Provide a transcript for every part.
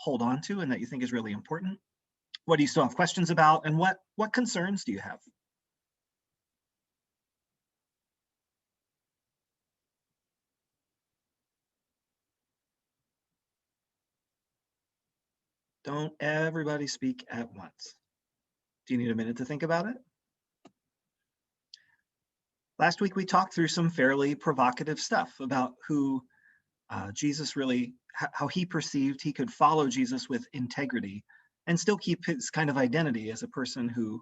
hold on to and that you think is really important? What do you still have questions about? And what concerns do you have? Don't everybody speak at once. Do you need a minute to think about it? Last week, we talked through some fairly provocative stuff about who Jesus really, how he perceived he could follow Jesus with integrity and still keep his kind of identity as a person who,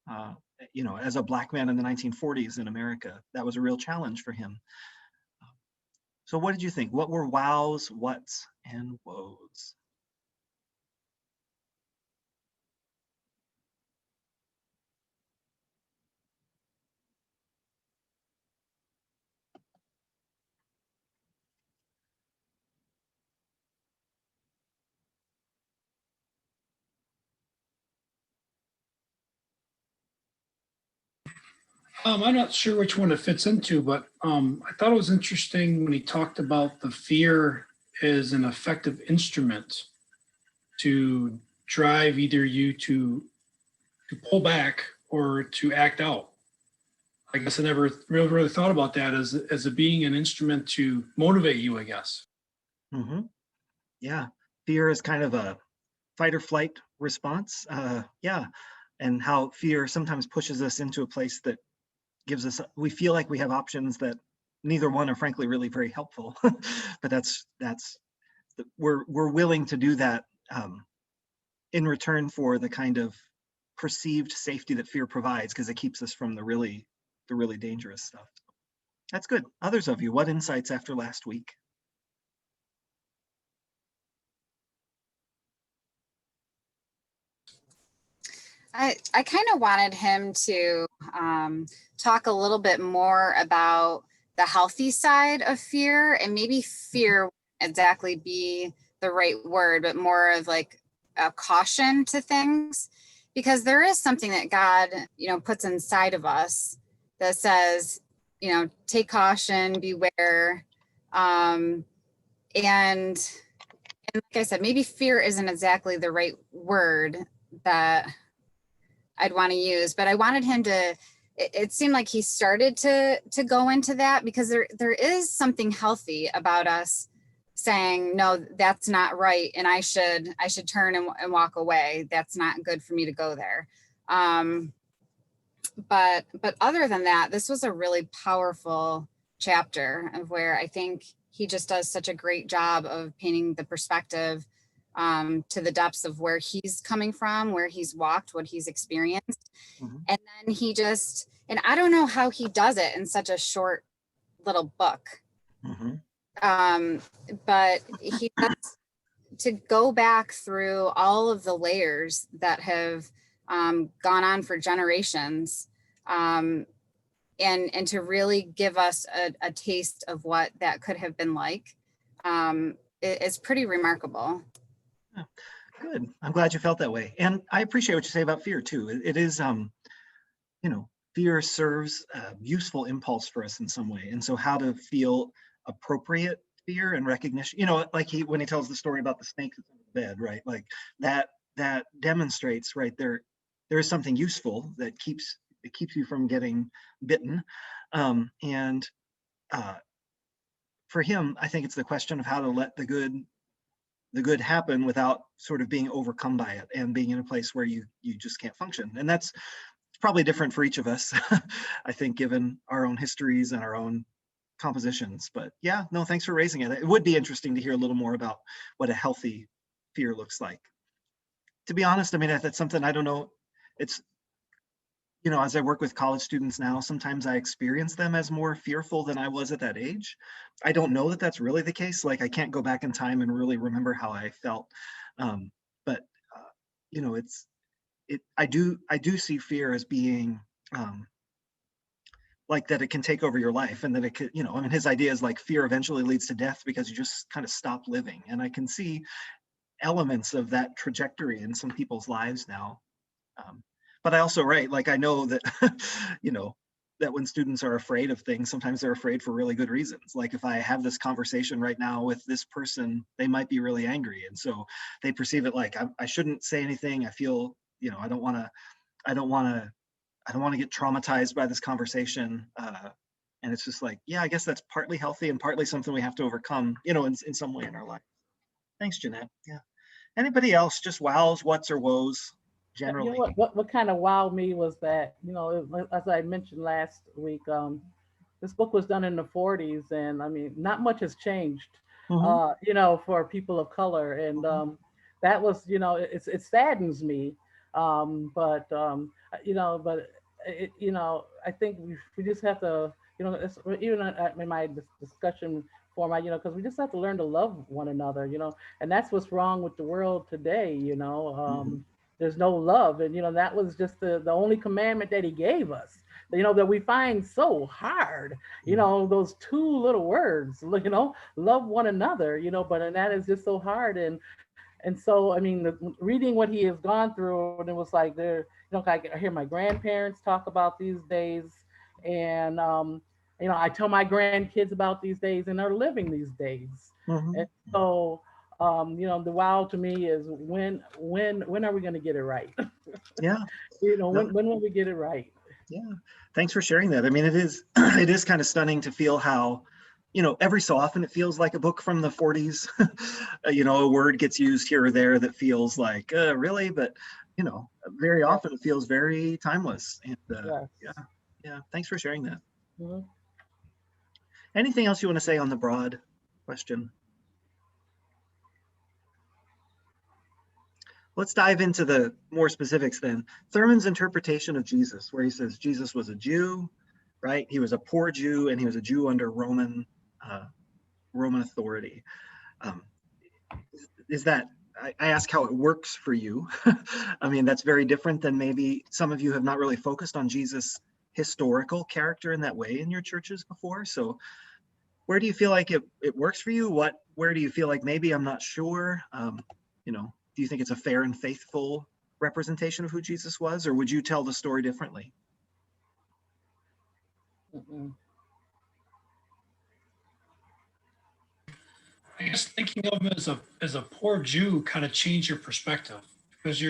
as a Black man in the 1940s in America. That was a real challenge for him. So what did you think? What were wows, whats, and woes? I'm not sure which one it fits into, but I thought it was interesting when he talked about the fear as an effective instrument to drive either you to pull back or to act out. I guess I never really thought about that as a being an instrument to motivate you, I guess. Mm-hmm. Yeah, fear is kind of a fight or flight response. Yeah, and how fear sometimes pushes us into a place that gives us, we feel like we have options that neither one are frankly really very helpful. But we're willing to do that in return for the kind of perceived safety that fear provides, because it keeps us from the really dangerous stuff. That's good. Others of you, what insights after last week? I kind of wanted him to talk a little bit more about the healthy side of fear, and maybe fear wouldn't exactly be the right word, but more of like a caution to things, because there is something that God, puts inside of us that says, take caution, beware. And like I said, maybe fear isn't exactly the right word that I'd want to use, but I wanted him to, it seemed like he started to go into that, because there is something healthy about us saying, no, that's not right. And I should turn and walk away. That's not good for me to go there. But other than that, this was a really powerful chapter of where I think he just does such a great job of painting the perspective to the depths of where he's coming from, where he's walked, what he's experienced. Mm-hmm. And then and I don't know how he does it in such a short little book. Mm-hmm. But he has to go back through all of the layers that have gone on for generations, and to really give us a taste of what that could have been like. It's pretty remarkable. Good. I'm glad you felt that way. And I appreciate what you say about fear too. It is, fear serves a useful impulse for us in some way. And so how to feel appropriate fear and recognition, like when he tells the story about the snake that's in the bed, right? Like that demonstrates right there is something useful that keeps you from getting bitten. For him, I think it's the question of how to let the good happen without sort of being overcome by it and being in a place where you just can't function. And that's probably different for each of us, I think, given our own histories and our own compositions. But yeah, no, thanks for raising it. It would be interesting to hear a little more about what a healthy fear looks like. To be honest, I mean, that's something I don't know. It's, as I work with college students now, sometimes I experience them as more fearful than I was at that age. I don't know that that's really the case. Like I can't go back in time and really remember how I felt. I do see fear as being like that it can take over your life, and that it could, his idea is like fear eventually leads to death because you just kind of stop living. And I can see elements of that trajectory in some people's lives now. But I also, right, like I know that, that when students are afraid of things, sometimes they're afraid for really good reasons. Like if I have this conversation right now with this person, they might be really angry. And so they perceive it like I shouldn't say anything. I feel, I don't want to, I don't want to, I don't want to get traumatized by this conversation. And it's just like, yeah, I guess that's partly healthy and partly something we have to overcome, in some way in our life. Thanks, Jeanette. Yeah. Anybody else? Just wows, whats, or woes You know generally? what kind of wowed me was that, as I mentioned last week, this book was done in the 40s, and I mean, not much has changed, Mhm, for people of color, and mhm, that was, it saddens me, but but I think we just have to, even in my discussion format, because we just have to learn to love one another, and that's what's wrong with the world today, mhm, there's no love, and that was just the only commandment that he gave us, that we find so hard, mhm, those two little words, love one another, but and that is just so hard, and so I mean, reading what he has gone through, and it was like I hear my grandparents talk about these days, and I tell my grandkids about these days, and they're living these days, and mhm. so the wow to me is when are we going to get it right? Yeah. No, When will we get it right? yeah. Thanks for sharing that. I mean, it is it is kind of stunning to feel how, every so often it feels like a book from the 40s. A word gets used here or there that feels like, really? But, very Yes, often it feels very timeless. And yes. yeah, yeah. Thanks for sharing that. Mhm. Anything else you want to say on the broad question? Let's dive into the more specifics then. Thurman's interpretation of Jesus, where he says Jesus was a Jew, right? He was a poor Jew, and he was a Jew under uh, Roman authority. Um, is that I ask how it works for you. I mean, that's very different than maybe some of you have not really focused on Jesus' historical character in that way in your churches before. So where do you feel like it works for you? Where do you feel like maybe I'm not sure? Do you think it's a fair and faithful representation of who Jesus was, or would you tell the story differently? Mm-mm. I guess thinking of him as a poor Jew kind of changed your perspective because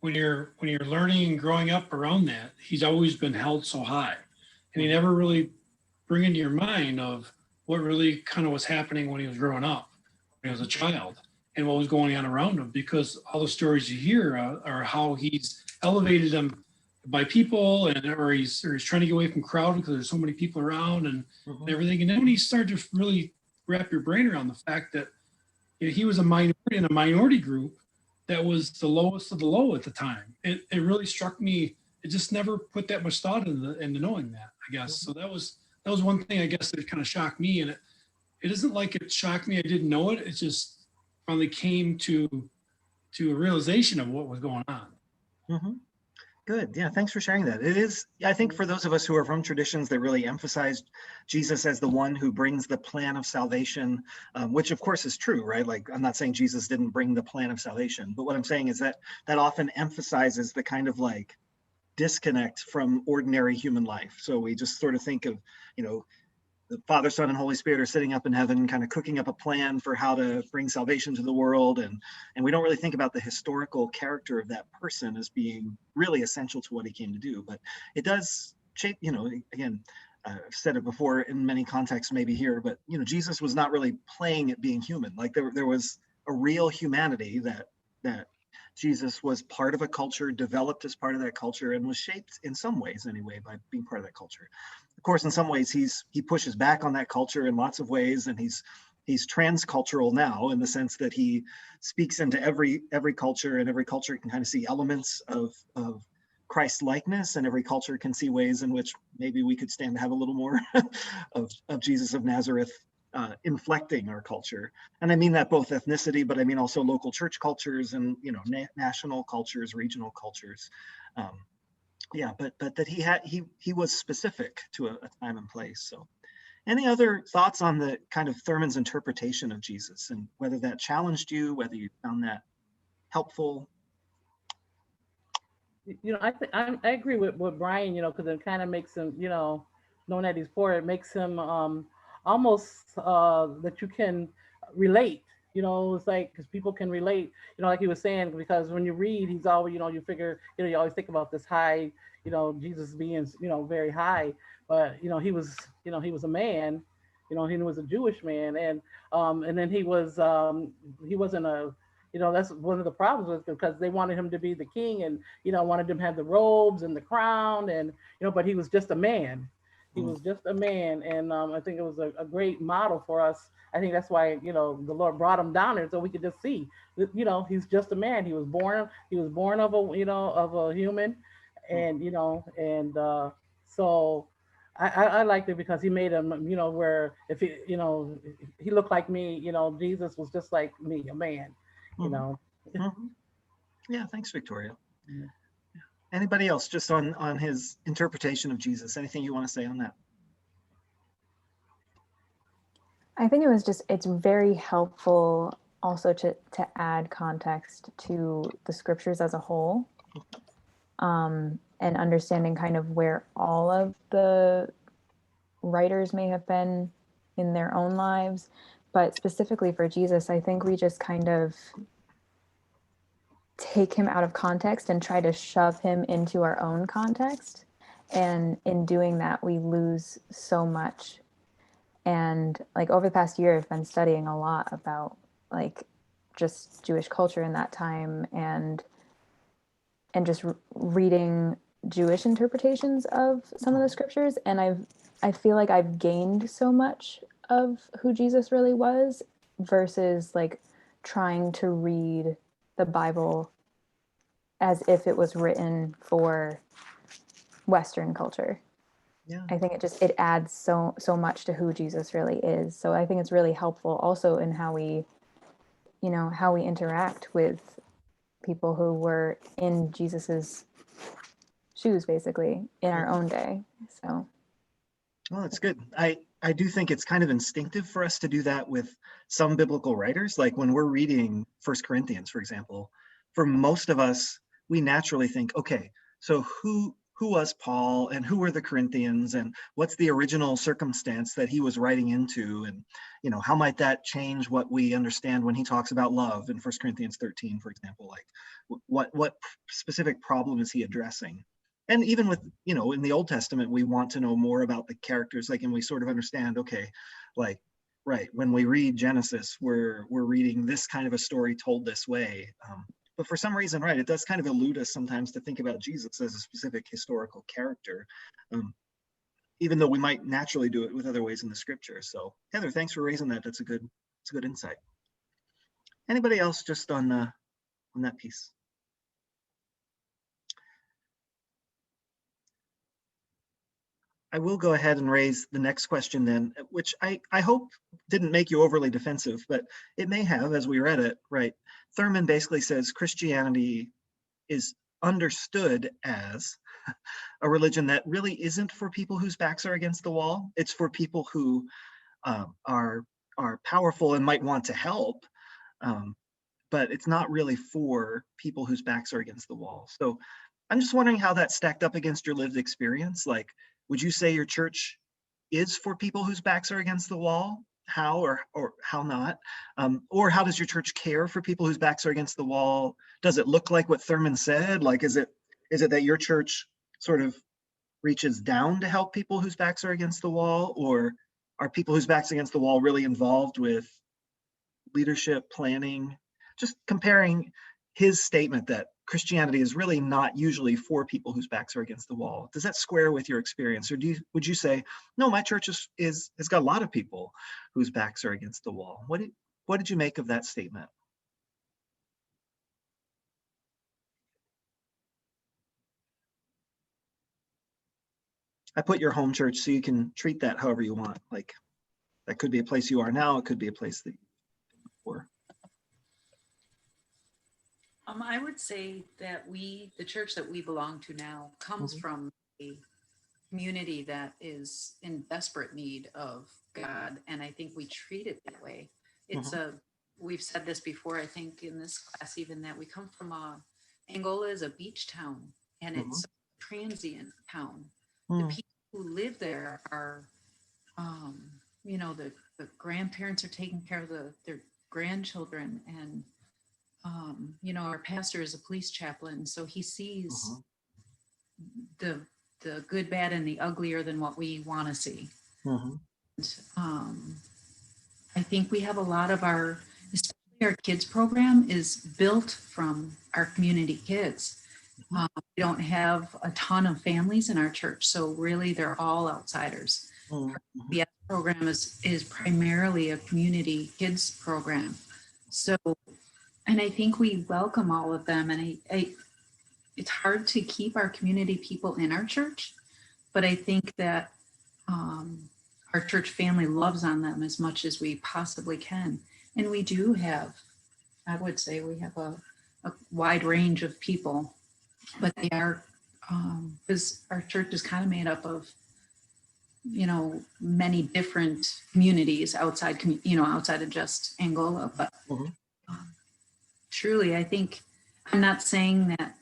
when you're learning and growing up around that, he's always been held so high, and he Mhm, never really bring into your mind of what really kind of was happening when he was growing up, when he was a child, and what was going on around him. Because all the stories you hear are how he's elevated them by people, and or he's trying to get away from crowd because there's so many people around and mhm, everything. And then when you start to really wrap your brain around the fact that he was a minority in a minority group that was the lowest of the low at the time. It really struck me. It just never put that much thought into knowing that, I guess. mhm, So that was one thing I guess that kind of shocked me. And it isn't like it shocked me. I didn't know it. It just finally came to a realization of what was going on. mhm. Good. Yeah, thanks for sharing that. It is, I think, for those of us who are from traditions that really emphasize Jesus as the one who brings the plan of salvation, which of course is true, right? Like, I'm not saying Jesus didn't bring the plan of salvation, but what I'm saying is that that often emphasizes the kind of like disconnect from ordinary human life. So we just sort of think of, you know, the Father, Son, and Holy Spirit are sitting up in heaven, kind of cooking up a plan for how to bring salvation to the world, and we don't really think about the historical character of that person as being really essential to what he came to do. But it does shape, again, I've said it before in many contexts, maybe here, but Jesus was not really playing at being human. Like there was a real humanity that Jesus was part of a culture, developed as part of that culture, and was shaped in some ways anyway by being part of that culture. Of course, in some ways, he pushes back on that culture in lots of ways, and he's transcultural now in the sense that he speaks into every culture, and every culture can kind of see elements of Christ likeness, and every culture can see ways in which maybe we could stand to have a little more of Jesus of Nazareth inflecting our culture. And I mean that both ethnicity, but I mean also local church cultures and national cultures, regional cultures. Um, yeah, but that he was specific to a time and place. So, any other thoughts on the kind of Thurman's interpretation of Jesus and whether that challenged you, whether you found that helpful? I agree with Brian, because it kind of makes him, knowing that he's poor, it makes him almost that you can relate. It's like because people can relate. Like he was saying, because when you read, he's always, you figure, you always think about this high, Jesus being, very high, but he was a man, he was a Jewish man, and then he wasn't a that's one of the problems was because they wanted him to be the king and wanted him to have the robes and the crown and but he was just a man. He Mm. was just a man, and I think it was a great model for us. I think that's why the Lord brought him down there so we could just see that, he's just a man. He was born of a of a human, Mm. and so I liked it because he made him where if he looked like me, Jesus was just like me, a man, you Mhm. know. Mhm. Yeah, thanks, Victoria. Yeah. Anybody else just on his interpretation of Jesus? Anything you want to say on that? I think it's very helpful also to add context to the scriptures as a whole, and understanding kind of where all of the writers may have been in their own lives. But specifically for Jesus, I think we just kind of take him out of context and try to shove him into our own context. And in doing that, we lose so much. And like over the past year, I've been studying a lot about like just Jewish culture in that time, and just reading Jewish interpretations of some of the scriptures. And I feel like I've gained so much of who Jesus really was versus like trying to read the Bible as if it was written for Western culture. Yeah. I think it adds so much to who Jesus really is. So I think it's really helpful also in how we interact with people who were in Jesus's shoes, basically, in our own day. So Well, that's good. I do think it's kind of instinctive for us to do that with some biblical writers. Like when we're reading First Corinthians, for example, for most of us, we naturally think, okay, so who was Paul and who were the Corinthians and what's the original circumstance that he was writing into, and how might that change what we understand when he talks about love in First Corinthians 13, for example? Like what specific problem is he addressing? And even with in the Old Testament, we want to know more about the characters, like, and we sort of understand, okay, like, right, when we read Genesis, we're reading this kind of a story told this way. But for some reason, right, it does kind of elude us sometimes to think about Jesus as a specific historical character, even though we might naturally do it with other ways in the scripture. So Heather, thanks for raising that. That's a good insight. Anybody else just on that piece? I will go ahead and raise the next question then, which I hope didn't make you overly defensive, but it may have as we read it, right? Thurman basically says Christianity is understood as a religion that really isn't for people whose backs are against the wall. It's for people who are powerful and might want to help, but it's not really for people whose backs are against the wall. So I'm just wondering how that stacked up against your lived experience. Like, would you say your church is for people whose backs are against the wall? How or how not? Or how does your church care for people whose backs are against the wall? Does it look like what Thurman said? Like, is it that your church sort of reaches down to help people whose backs are against the wall? Or are people whose backs against the wall really involved with leadership, planning? Just comparing his statement that Christianity is really not usually for people whose backs are against the wall. Does that square with your experience, or would you say, no, my church has got a lot of people whose backs are against the wall? What did you make of that statement? I put your home church so you can treat that however you want. Like, that could be a place you are now. It could be a place that you were. I would say that the church that we belong to now, comes from a community that is in desperate need of God, and I think we treat it that way. We've said this before, I think in this class even, that we come from Angola is a beach town, and Mhm. it's a transient town. The Mm. people who live there are, you know, the grandparents are taking care of their grandchildren, and you know, our pastor is a police chaplain, so he sees Mhm. the good, bad, and the uglier than what we want to see. Mhm. Um, I think we have a lot of our, especially our kids program is built from our community kids. We don't have a ton of families in our church, so really they're all outsiders. Mhm. Our Mhm. PBS program is primarily a community kids program. So, and I think we welcome all of them. And it's hard to keep our community people in our church, but I think that our church family loves on them as much as we possibly can. And we do have, I would say, we have a wide range of people, but they are, because our church is kind of made up of, you know, many different communities outside, you know, outside of just Angola. But Mhm. truly, I think I'm not saying that,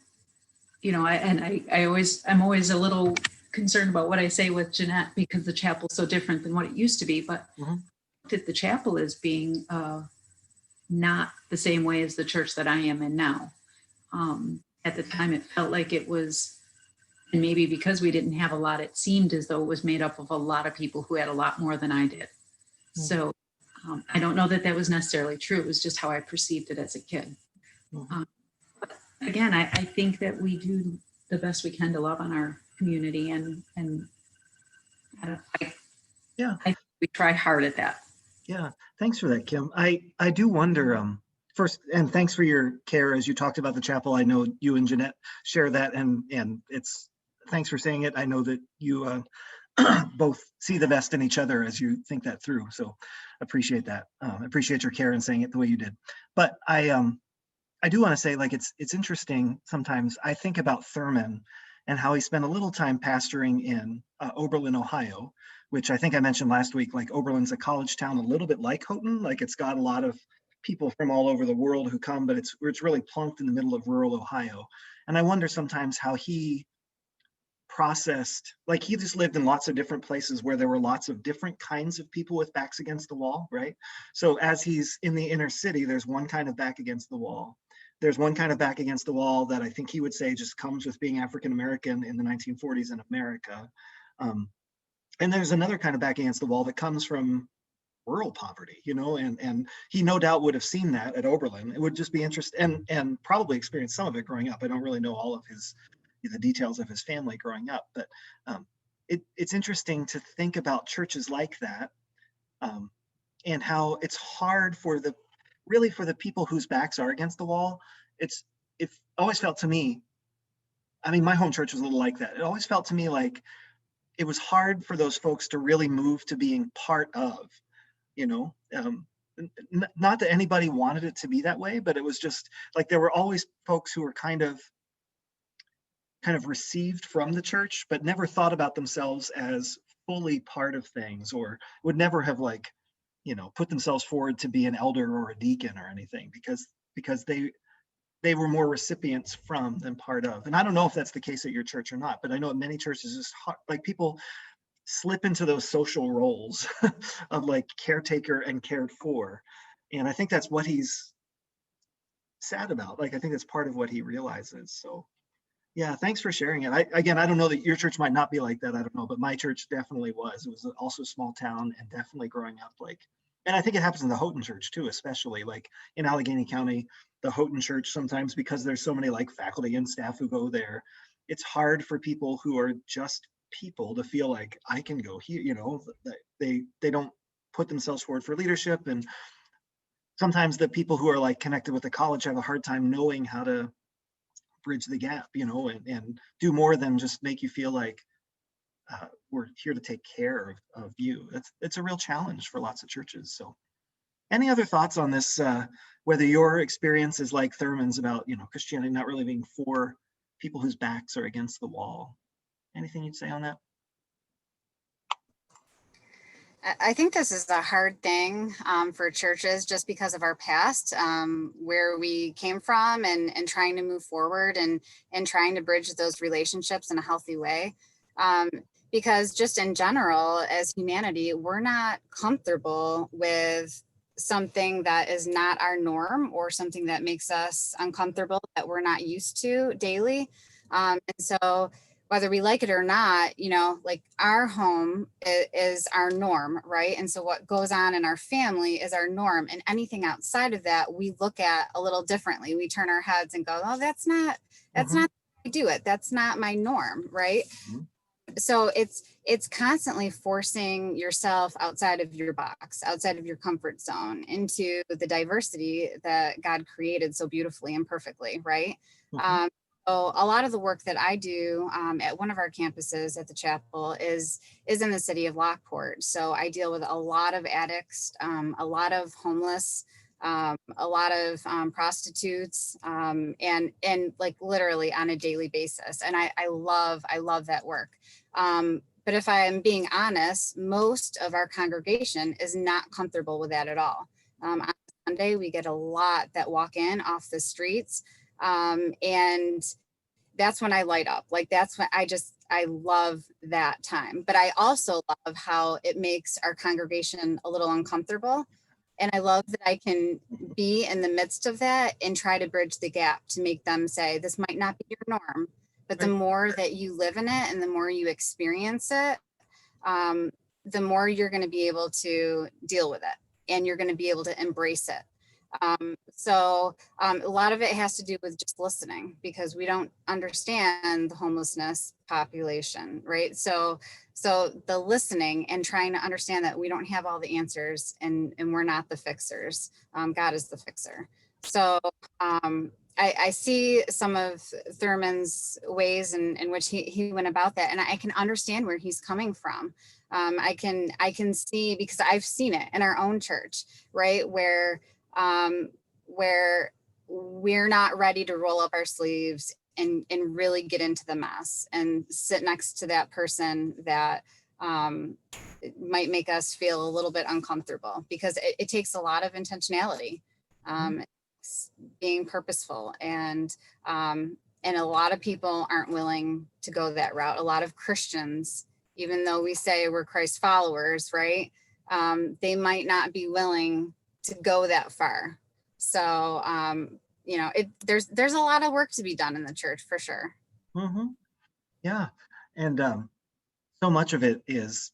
you know, I'm always a little concerned about what I say with Jeanette because the chapel's so different than what it used to be. But Mhm. that the chapel is being not the same way as the church that I am in now. At the time, it felt like it was, and maybe because we didn't have a lot, it seemed as though it was made up of a lot of people who had a lot more than I did. So I don't know that that was necessarily true. It was just how I perceived it as a kid. Mhm. Again, I think that we do the best we can to love on our community, and I, don't, Yeah. I think we try hard at that. Yeah. Thanks for that, Kim. I do wonder, first, and thanks for your care as you talked about the chapel. I know you and Jeanette share that, and it's, thanks for saying it. I know that you both see the best in each other as you think that through. So appreciate that. Appreciate your care in saying it the way you did. But I do want to say, like, it's interesting sometimes. I think about Thurman and how he spent a little time pastoring in Oberlin, Ohio, which I think I mentioned last week. Like, Oberlin's a college town, a little bit like Houghton. Like, it's got a lot of people from all over the world who come, but it's really plunked in the middle of rural Ohio. And I wonder sometimes how he processed, like, he just lived in lots of different places where there were lots of different kinds of people with backs against the wall, right? So as he's in the inner city, there's one kind of back against the wall. There's one kind of back against the wall that I think he would say just comes with being African American in the 1940s in America. And there's another kind of back against the wall that comes from rural poverty, you know, and he no doubt would have seen that at Oberlin. It would just be interesting, and probably experienced some of it growing up. I don't really know all of the details of his family growing up, but it's interesting to think about churches like that, um, and how it's hard for the people whose backs are against the wall. It always felt to me, I mean, my home church was a little like that. It always felt to me like it was hard for those folks to really move to being part of, you know. Not that anybody wanted it to be that way, but it was just like there were always folks who were kind of received from the church, but never thought about themselves as fully part of things, or would never have, like, you know, put themselves forward to be an elder or a deacon or anything, because they were more recipients from than part of. And I don't know if that's the case at your church or not, but I know at many churches it's hard, like, people slip into those social roles of, like, caretaker and cared for. And I think that's what he's sad about. Like, I think that's part of what he realizes. So yeah, thanks for sharing it. Again, I don't know that your church might not be like that. I don't know, but my church definitely was. It was also a small town, and definitely growing up, like, and I think it happens in the Houghton church too, especially like in Allegheny County, the Houghton church, sometimes because there's so many, like, faculty and staff who go there, it's hard for people who are just people to feel like I can go here, you know, they don't put themselves forward for leadership. And sometimes the people who are, like, connected with the college have a hard time knowing how to bridge the gap, you know, and do more than just make you feel like we're here to take care of you. It's a real challenge for lots of churches. So any other thoughts on this, whether your experience is like Thurman's about, you know, Christianity not really being for people whose backs are against the wall? Anything you'd say on that? I think this is a hard thing for churches just because of our past, where we came from, and trying to move forward, and trying to bridge those relationships in a healthy way. Um, because just in general, as humanity, we're not comfortable with something that is not our norm, or something that makes us uncomfortable, that we're not used to daily. And so whether we like it or not, like our home is our norm, right? And so what goes on in our family is our norm. And anything outside of that, we look at a little differently. We turn our heads and go, oh, that's not how I do it. That's not my norm, right? Mhm. So it's constantly forcing yourself outside of your box, outside of your comfort zone, into the diversity that God created so beautifully and perfectly, right? Mhm. So a lot of the work that I do at one of our campuses at the chapel is in the city of Lockport. So I deal with a lot of addicts, a lot of homeless, a lot of prostitutes, and like literally on a daily basis. And I love that work. But if I am being honest, most of our congregation is not comfortable with that at all. On Sunday, we get a lot that walk in off the streets. And that's when I light up. Like that's when I love that time. But I also love how it makes our congregation a little uncomfortable. And I love that I can be in the midst of that and try to bridge the gap to make them say, this might not be your norm, but the Right. more that you live in it and the more you experience it, um, the more you're going to be able to deal with it, and you're going to be able to embrace it. A lot of it has to do with just listening, because we don't understand the homelessness population, right? So the listening and trying to understand that we don't have all the answers, and we're not the fixers. God is the fixer. So I see some of Thurman's ways in which he went about that, and I can understand where he's coming from. I can see, because I've seen it in our own church, right? Where we're not ready to roll up our sleeves and really get into the mess and sit next to that person that might make us feel a little bit uncomfortable, because it takes a lot of intentionality, being purposeful, and a lot of people aren't willing to go that route. A lot of Christians, even though we say we're Christ followers, right? They might not be willing to go that far. So, there's a lot of work to be done in the church for sure. Mhm. Yeah. And so much of it is,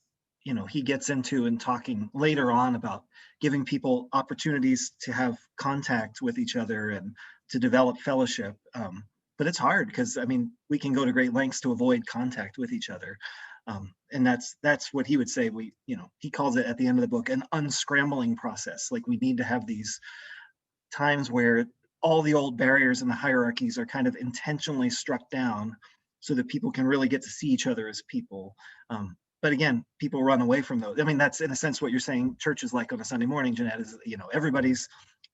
he gets into and talking later on about giving people opportunities to have contact with each other and to develop fellowship. But it's hard because, I mean, we can go to great lengths to avoid contact with each other. And that's what he would say. He calls it at the end of the book an unscrambling process. Like we need to have these times where all the old barriers and the hierarchies are kind of intentionally struck down so that people can really get to see each other as people. But again, people run away from those. I mean, that's in a sense what you're saying church is like on a Sunday morning, Jeanette, is, everybody's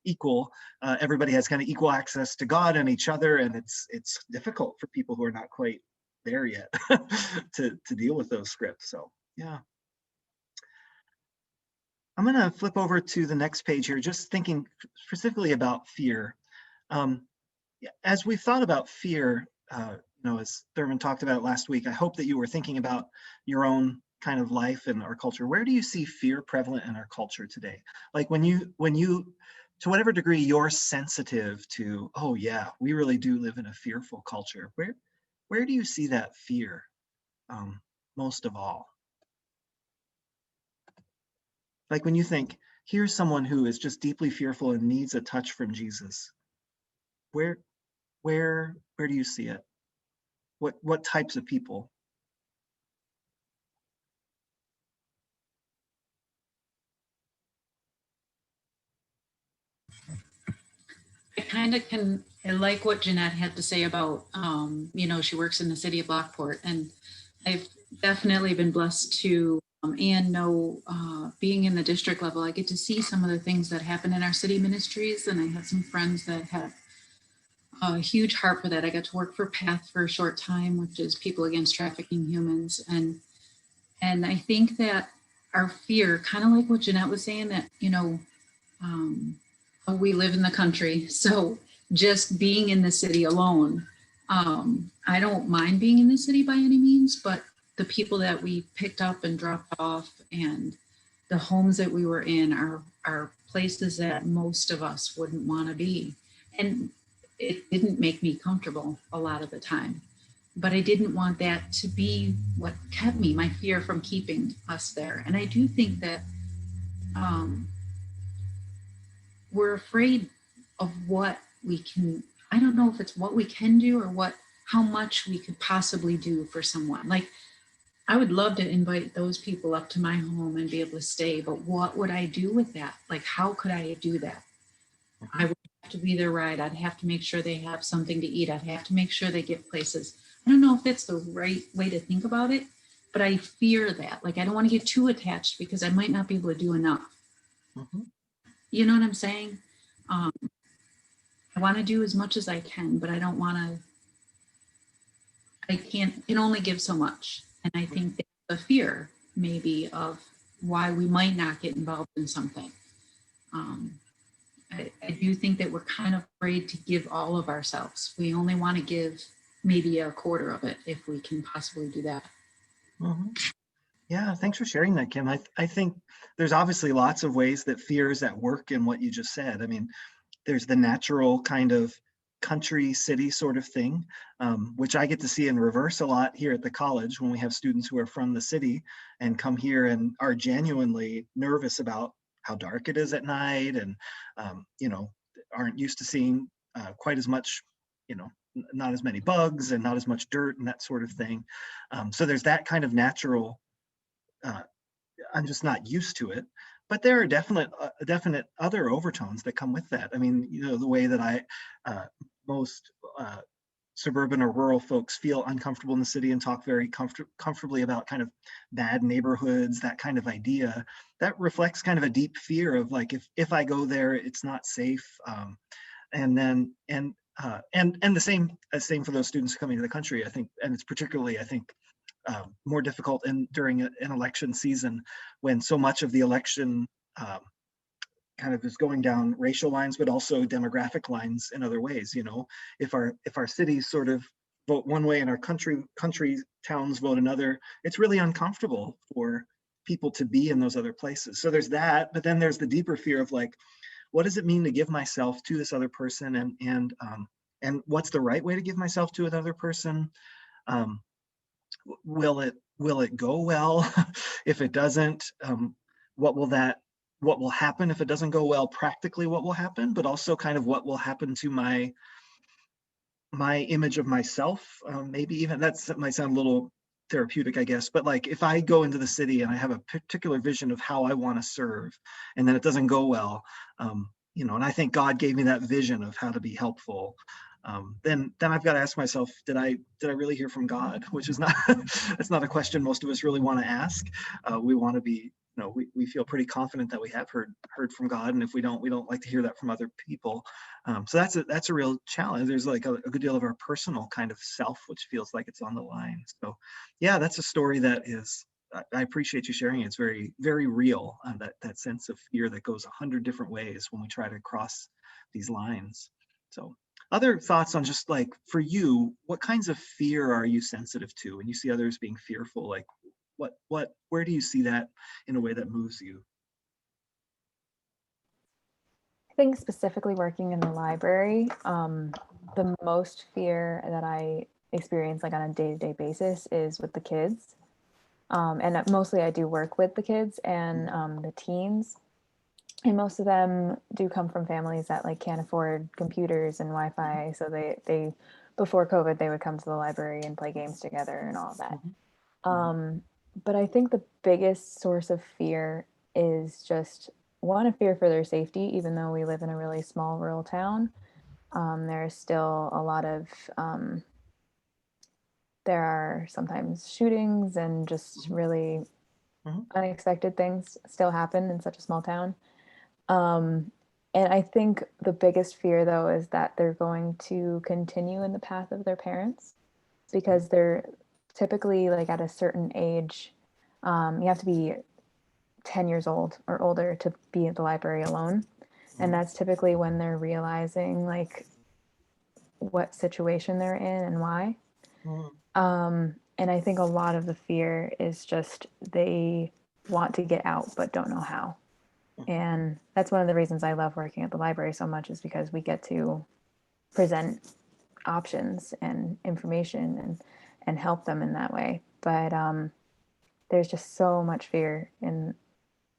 equal. Everybody has kind of equal access to God and each other. And it's difficult for people who are not quite there yet to deal with those scripts. So, yeah. I'm going to flip over to the next page here, just thinking specifically about fear. As we've thought about fear, as Thurman talked about last week, I hope that you were thinking about your own kind of life and our culture. Where do you see fear prevalent in our culture today? Like when you, to whatever degree you're sensitive to, oh yeah, we really do live in a fearful culture. Where do you see that fear most of all? Like when you think, here's someone who is just deeply fearful and needs a touch from Jesus. Where do you see it? What types of people? I like what Jeanette had to say about, she works in the city of Lockport, and I've definitely been blessed to, and know, being in the district level, I get to see some of the things that happen in our city ministries. And I have some friends that have a huge heart for that. I got to work for PATH for a short time, which is People Against Trafficking Humans. And I think that our fear, kind of like what Jeanette was saying, that, we live in the country. So just being in the city alone, I don't mind being in the city by any means, but the people that we picked up and dropped off and the homes that we were in are places that most of us wouldn't want to be. And it didn't make me comfortable a lot of the time. But I didn't want that to be what kept me, my fear from keeping us there. And I do think that we're afraid of what we can, I don't know if it's what we can do or how much we could possibly do for someone. Like, I would love to invite those people up to my home and be able to stay, but what would I do with that? Like, how could I do that? I would have to be their ride. I'd have to make sure they have something to eat. I'd have to make sure they get places. I don't know if it's the right way to think about it, but I fear that. Like, I don't want to get too attached because I might not be able to do enough. Mm-hmm. You know what I'm saying? I want to do as much as I can, but I don't want to, I can only give so much. And I think that's the fear maybe of why we might not get involved in something. I do think that we're kind of afraid to give all of ourselves. We only want to give maybe a quarter of it if we can possibly do that. Mm-hmm. Yeah, thanks for sharing that, Kim. I think there's obviously lots of ways that fear is at work in what you just said. I mean, there's the natural kind of country city sort of thing, which I get to see in reverse a lot here at the college when we have students who are from the city and come here and are genuinely nervous about how dark it is at night and, aren't used to seeing quite as much, not as many bugs and not as much dirt and that sort of thing. So there's that kind of natural, I'm just not used to it. But there are definite other overtones that come with that. I mean, the way that most suburban or rural folks feel uncomfortable in the city and talk very comfortably about kind of bad neighborhoods, that kind of idea, that reflects kind of a deep fear of like, if I go there, it's not safe. And the same for those students coming to the country, I think, and it's particularly, I think, more difficult during an election season when so much of the election kind of is going down racial lines, but also demographic lines in other ways. If our cities sort of vote one way and our country towns vote another, it's really uncomfortable for people to be in those other places. So there's that, but then there's the deeper fear of like, what does it mean to give myself to this other person, and what's the right way to give myself to another person? Will it go well? If it doesn't, what will happen if it doesn't go well? Practically, what will happen, but also kind of what will happen to my image of myself. Maybe even that might sound a little therapeutic, I guess, but like if I go into the city and I have a particular vision of how I want to serve, and then it doesn't go well, and I think God gave me that vision of how to be helpful. Then I've got to ask myself, did I really hear from God? Which is not that's not a question most of us really want to ask. We want to be, we feel pretty confident that we have heard from God, and if we don't like to hear that from other people. So that's a real challenge. There's like a good deal of our personal kind of self, which feels like it's on the line. So yeah, that's a story that is. I appreciate you sharing it. It's very, very real. That sense of fear that goes 100 different ways when we try to cross these lines. So. Other thoughts on just like for you, what kinds of fear are you sensitive to when you see others being fearful? Like where do you see that in a way that moves you? I think specifically working in the library, the most fear that I experience like on a day-to-day basis is with the kids. And mostly I do work with the kids and the teens. And most of them do come from families that like can't afford computers and Wi-Fi. So they before COVID, they would come to the library and play games together and all of that. But I think the biggest source of fear is just one, a fear for their safety, even though we live in a really small rural town. There's still a lot of, there are sometimes shootings and just really unexpected things still happen in such a small town. And I think the biggest fear, though, is that they're going to continue in the path of their parents because they're typically like at a certain age. You have to be 10 years old or older to be at the library alone. And that's typically when they're realizing like what situation they're in and why. And I think a lot of the fear is just they want to get out but don't know how. And that's one of the reasons I love working at the library so much, is because we get to present options and information and help them in that way. But there's just so much fear in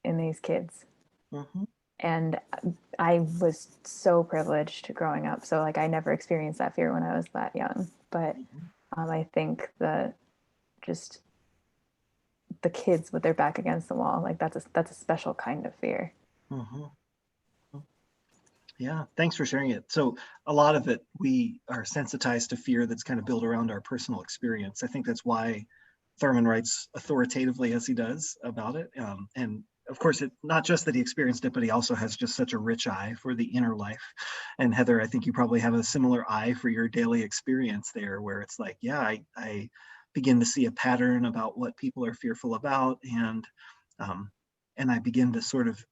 these kids. And I was so privileged growing up, so like I never experienced that fear when I was that young. But I think that just the kids with their back against the wall, like that's a special kind of fear. Yeah, thanks for sharing it. So a lot of it, we are sensitized to fear that's kind of built around our personal experience. I think that's why Thurman writes authoritatively as he does about it. And of course, it not just that he experienced it, but he also has just such a rich eye for the inner life. And Heather, I think you probably have a similar eye for your daily experience there, where it's like, yeah, I begin to see a pattern about what people are fearful about, and I begin to sort of,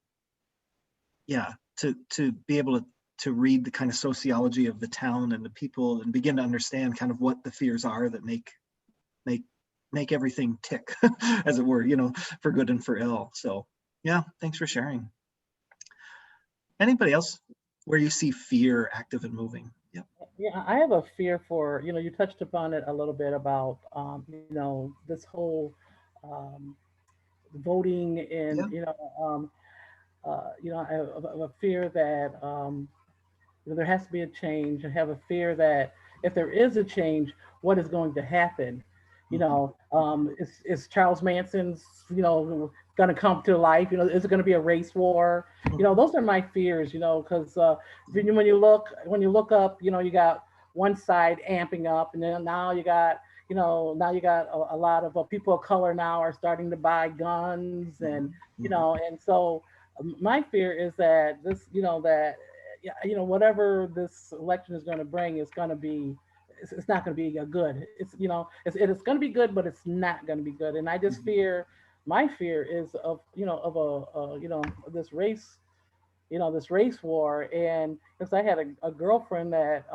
yeah, to be able to read the kind of sociology of the town and the people, and begin to understand kind of what the fears are that make everything tick, as it were, for good and for ill. So yeah, thanks for sharing. Anybody else where you see fear active and moving? Yep. Yeah, I have a fear for, you touched upon it a little bit about, this whole um, voting Yeah. and, I have a fear that there has to be a change. I have a fear that if there is a change, what is going to happen? Is Charles Manson's, going to come to life? Is it going to be a race war? Those are my fears. Because when you look up, you got one side amping up, and then now you got a lot of people of color now are starting to buy guns, and and so my fear is that that yeah, whatever this election is going to bring is going to be, it's not going to be a good. It's going to be good, but it's not going to be good. And I just fear, my fear is of this race, this race war. And because I had a girlfriend that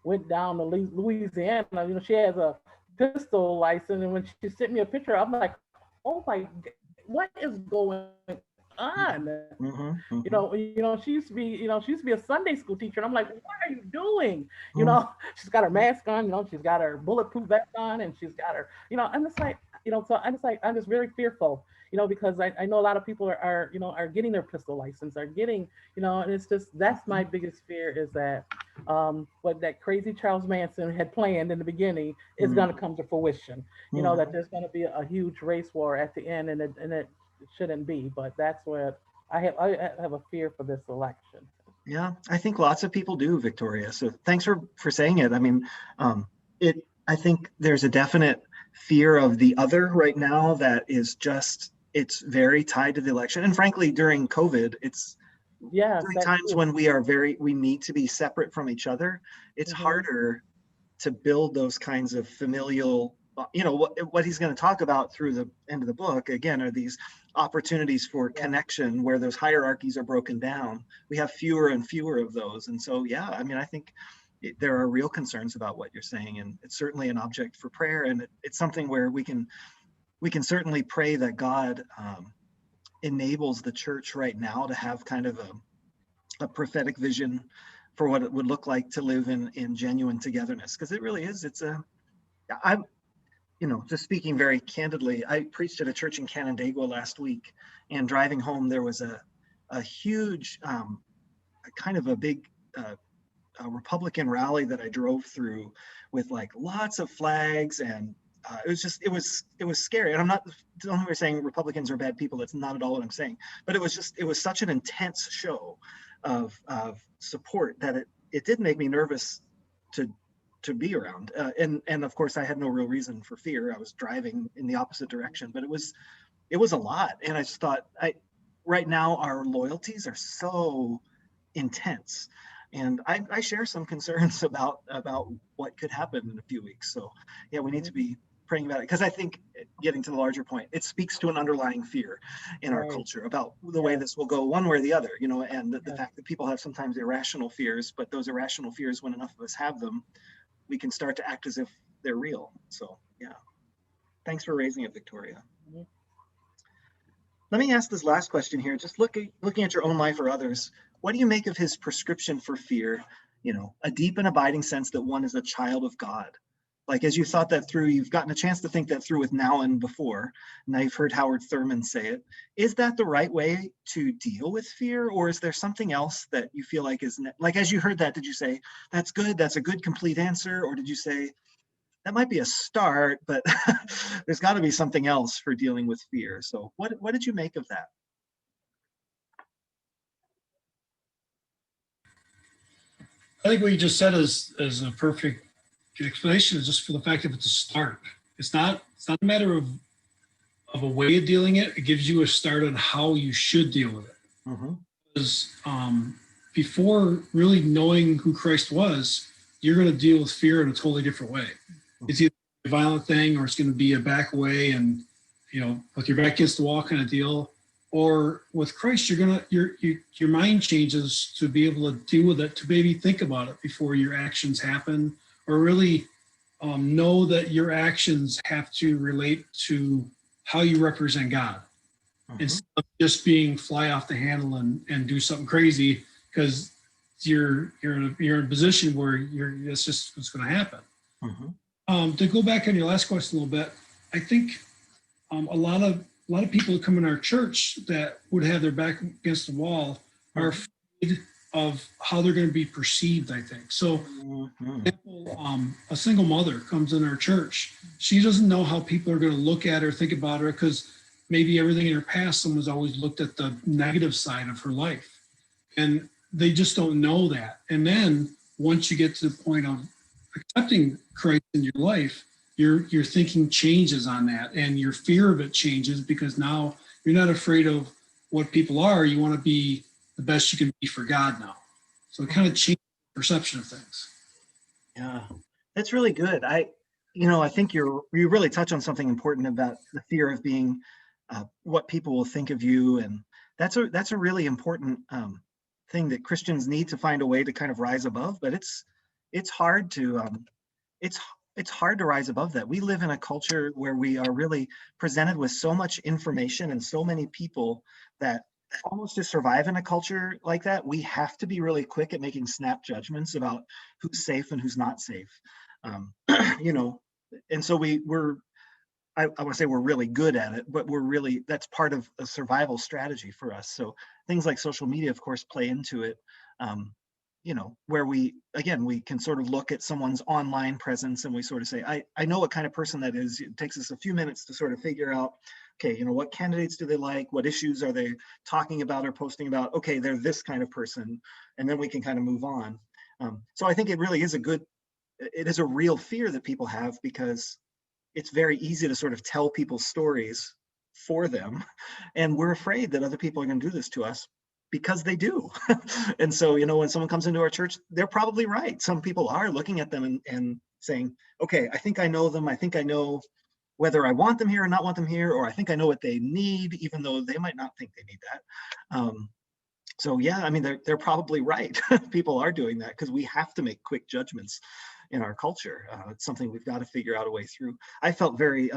went down to Louisiana, she has a pistol license, and when she sent me a picture, I'm like, oh my, what is going on? She used to be, a Sunday school teacher, and I'm like, what are you doing? She's got her mask on, she's got her bulletproof vest on, and she's got her, I'm just like, so I'm just very fearful, because I know a lot of people are getting their pistol license, are getting, and it's just, that's my biggest fear, is that what that crazy Charles Manson had planned in the beginning is going to come to fruition. That there's going to be a huge race war at the end, and it shouldn't be. But that's what I have a fear for this election. Yeah, I think lots of people do, Victoria. So thanks for saying it. I mean, I think there's a definite fear of the other right now that is just, it's very tied to the election. And frankly, during COVID, it's during times when we need to be separate from each other. It's harder to build those kinds of familial, what he's going to talk about through the end of the book, again, are these opportunities for connection where those hierarchies are broken down. We have fewer and fewer of those. And so, yeah, I mean, I think there are real concerns about what you're saying, and it's certainly an object for prayer. And it's something where we can certainly pray that God enables the church right now to have kind of a prophetic vision for what it would look like to live in genuine togetherness. Because it really is, I'm, just speaking very candidly, I preached at a church in Canandaigua last week, and driving home, there was a huge, kind of a big a Republican rally that I drove through with like lots of flags, and it was scary. And I'm not only saying Republicans are bad people. That's not at all what I'm saying. But it was such an intense show of support that it did make me nervous to be around. And of course, I had no real reason for fear. I was driving in the opposite direction, but it was a lot. And I just thought, right now our loyalties are so intense. And I share some concerns about what could happen in a few weeks. So yeah, we need to be praying about it, because I think, getting to the larger point, it speaks to an underlying fear in our Right. culture about the way Yes. this will go one way or the other, you know, and the Yes. fact that people have sometimes irrational fears, but those irrational fears, when enough of us have them, we can start to act as if they're real. So yeah, thanks for raising it, Victoria. Mhm. Let me ask this last question here. Just looking at your own life or others, what do you make of his prescription for fear? You know, a deep and abiding sense that one is a child of God. Like, as you thought that through, you've gotten a chance to think that through with now and before. Now you've heard Howard Thurman say it. Is that the right way to deal with fear, or is there something else that you feel like is like, as you heard that, did you say that's good, that's a good complete answer, or did you say that might be a start, but there's got to be something else for dealing with fear? So what did you make of that? I think what you just said is a perfect explanation, is just for the fact that it's a start. It's not a matter of a way of dealing it. It gives you a start on how you should deal with it. Mm-hmm. Because before really knowing who Christ was, you're going to deal with fear in a totally different way. It's either a violent thing, or it's going to be a back away and, you know, with your back against the wall kind of deal. Or with Christ, your mind changes to be able to deal with it, to maybe think about it before your actions happen, or really know that your actions have to relate to how you represent God, instead of just being fly off the handle and do something crazy because you're in a position where that's just what's going to happen. To go back on your last question a little bit, I think a lot of people who come in our church that would have their back against the wall are afraid of how they're going to be perceived, I think. So a single mother comes in our church. She doesn't know how people are going to look at her, think about her, because maybe everything in her past, someone's always looked at the negative side of her life. And they just don't know that. And then once you get to the point of accepting Christ in your life, your thinking changes on that, and your fear of it changes, because now you're not afraid of what people are. You want to be the best you can be for God now. So it kind of changes the perception of things. Yeah, that's really good. I think you really touch on something important about the fear of being what people will think of you, and that's a really important thing that Christians need to find a way to kind of rise above. But it's hard to it's hard to rise above that. We live in a culture where we are really presented with so much information and so many people that almost to survive in a culture like that, we have to be really quick at making snap judgments about who's safe and who's not safe. Um, you know, and so I want to say we're really good at it, but that's part of a survival strategy for us. So things like social media, of course, play into it. Where we can sort of look at someone's online presence and we sort of say, I know what kind of person that is. It takes us a few minutes to sort of figure out, okay, what candidates do they like? What issues are they talking about or posting about? Okay, they're this kind of person. And then we can kind of move on. So I think it really is it is a real fear that people have, because it's very easy to sort of tell people's stories for them. And we're afraid that other people are going to do this to us, because they do. And so, when someone comes into our church, they're probably right. Some people are looking at them and saying, okay, I think I know them. I think I know whether I want them here or not want them here, or I think I know what they need, even though they might not think they need that. So yeah, I mean, they're probably right. People are doing that because we have to make quick judgments in our culture. It's something we've got to figure out a way through. I felt very,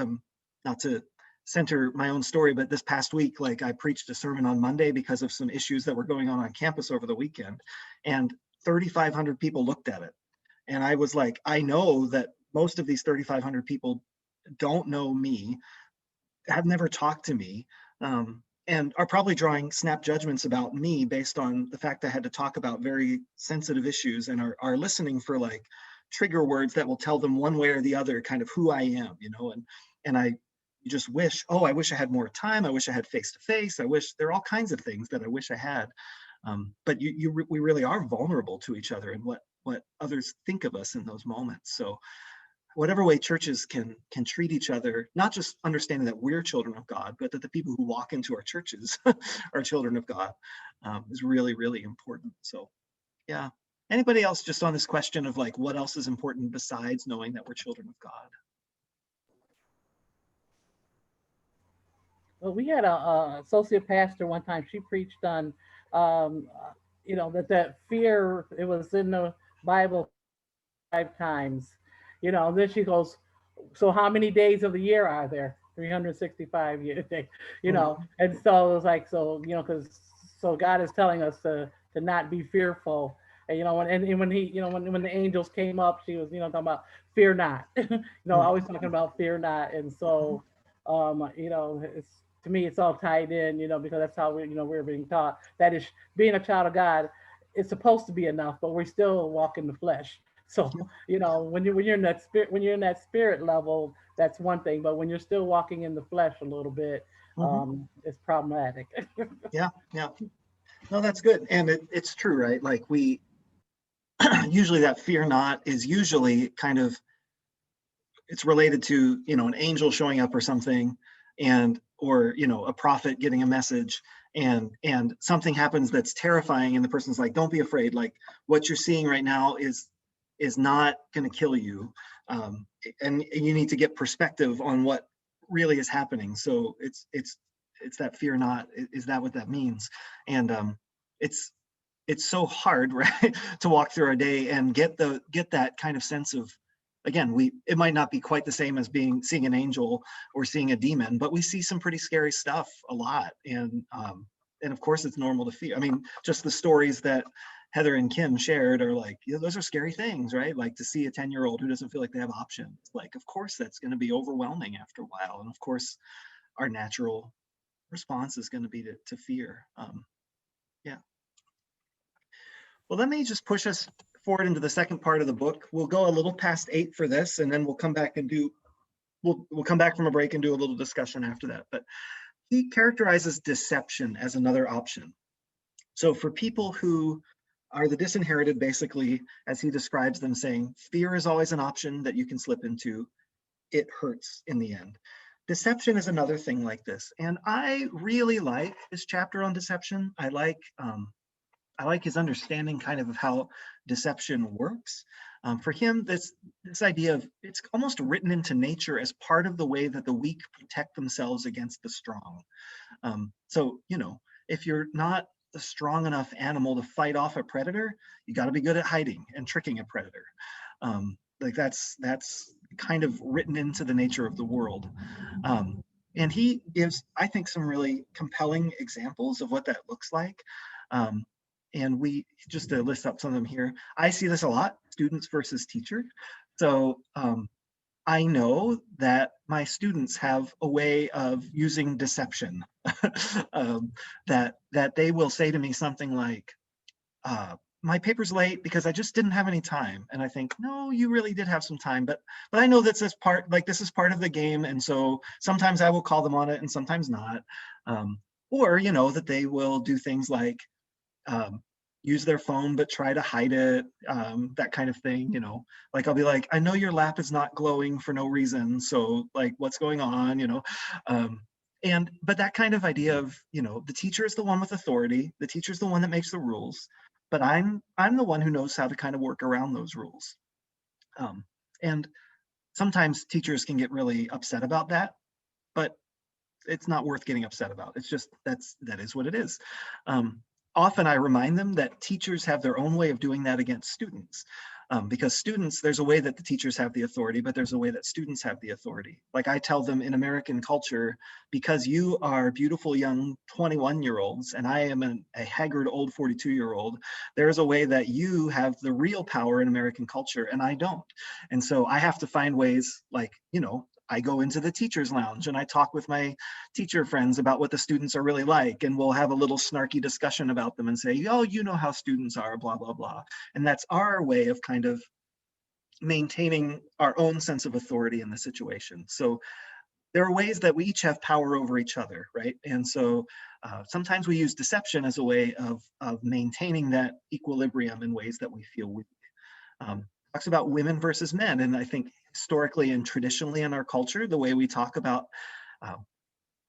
not to center my own story, but this past week, like, I preached a sermon on Monday because of some issues that were going on campus over the weekend, and 3,500 people looked at it. And I was like, I know that most of these 3,500 people don't know me, have never talked to me, and are probably drawing snap judgments about me based on the fact I had to talk about very sensitive issues, and are listening for like trigger words that will tell them one way or the other kind of who I am, and I just wish, I wish I had more time. I wish I had face to face. I wish there are all kinds of things that I wish I had. But we really are vulnerable to each other and what others think of us in those moments. So whatever way churches can treat each other, not just understanding that we're children of God, but that the people who walk into our churches are children of God, is really, really important. So yeah. Anybody else just on this question of like, what else is important besides knowing that we're children of God? Well, we had a associate pastor one time. She preached on, um, that fear, it was in the Bible 5 times. Then she goes, so how many days of the year are there? 365 years, Mhm. and so it was like, so, because so God is telling us to not be fearful. And when he, when the angels came up, she was, talking about fear not, always Mhm. talking about fear not. And so, it's, to me, it's all tied in, because that's how we're being taught that is being a child of God. It's supposed to be enough, but we still walk in the flesh. So, Yep. when you're in that spirit level, that's one thing. But when you're still walking in the flesh a little bit, Mhm. it's problematic. Yeah, yeah. No, that's good. And it's true, right? Like we usually that fear not is usually kind of it's related to, an angel showing up or something, and or a prophet getting a message, and something happens that's terrifying, and the person's like, don't be afraid, like what you're seeing right now is not going to kill you. And you need to get perspective on what really is happening. So it's that fear not, is that what that means? And it's it's so hard, right, to walk through our day and get that kind of sense of, again, it might not be quite the same as seeing an angel or seeing a demon, but we see some pretty scary stuff a lot. And of course it's normal to fear. I mean, just the stories that Heather and Kim shared are like, those are scary things, right? Like to see a 10-year-old who doesn't feel like they have options, like of course that's going to be overwhelming after a while. And of course our natural response is going to be to fear. Yeah. Well, let me just push us forward into the second part of the book. We'll go a little past 8 for this, and then we'll come back and we'll come back from a break and do a little discussion after that. But he characterizes deception as another option. So for people who are the disinherited, basically, as he describes them, saying, fear is always an option that you can slip into. It hurts in the end. Deception is another thing like this. And I really like this chapter on deception. I like his understanding kind of how deception works. For him, this idea of it's almost written into nature as part of the way that the weak protect themselves against the strong. So, if you're not a strong enough animal to fight off a predator, you got to be good at hiding and tricking a predator. Like that's kind of written into the nature of the world. Um, and he gives, I think, some really compelling examples of what that looks like. Um, and we just to list up some of them here. I see this a lot: students versus teacher. So I know that my students have a way of using deception. um, that they will say to me something like, my paper's late because I just didn't have any time. And I think, no, you really did have some time, but I know that's this is part of the game. And so sometimes I will call them on it and sometimes not. Or, that they will do things like um, use their phone but try to hide it, that kind of thing. Like I'll be like, I know your lap is not glowing for no reason, so like what's going on? um, but that kind of idea of, the teacher is the one with authority, the teacher is the one that makes the rules, but I'm the one who knows how to kind of work around those rules. And sometimes teachers can get really upset about that, but it's not worth getting upset about. It's just that is what it is. Um, Often I remind them that teachers have their own way of doing that against students. Because students, there's a way that the teachers have the authority, but there's a way that students have the authority. Like I tell them in American culture, because you are beautiful young 21-year-olds and I am a haggard old 42-year-old, there's a way that you have the real power in American culture and I don't. And so I have to find ways, like, I go into the teacher's lounge and I talk with my teacher friends about what the students are really like, and we'll have a little snarky discussion about them and say, oh, you know how students are, blah, blah, blah. And that's our way of kind of maintaining our own sense of authority in the situation. So there are ways that we each have power over each other, right? And so sometimes we use deception as a way of maintaining that equilibrium in ways that we feel weak. Talks about women versus men. And I think historically and traditionally in our culture, the way we talk about uh,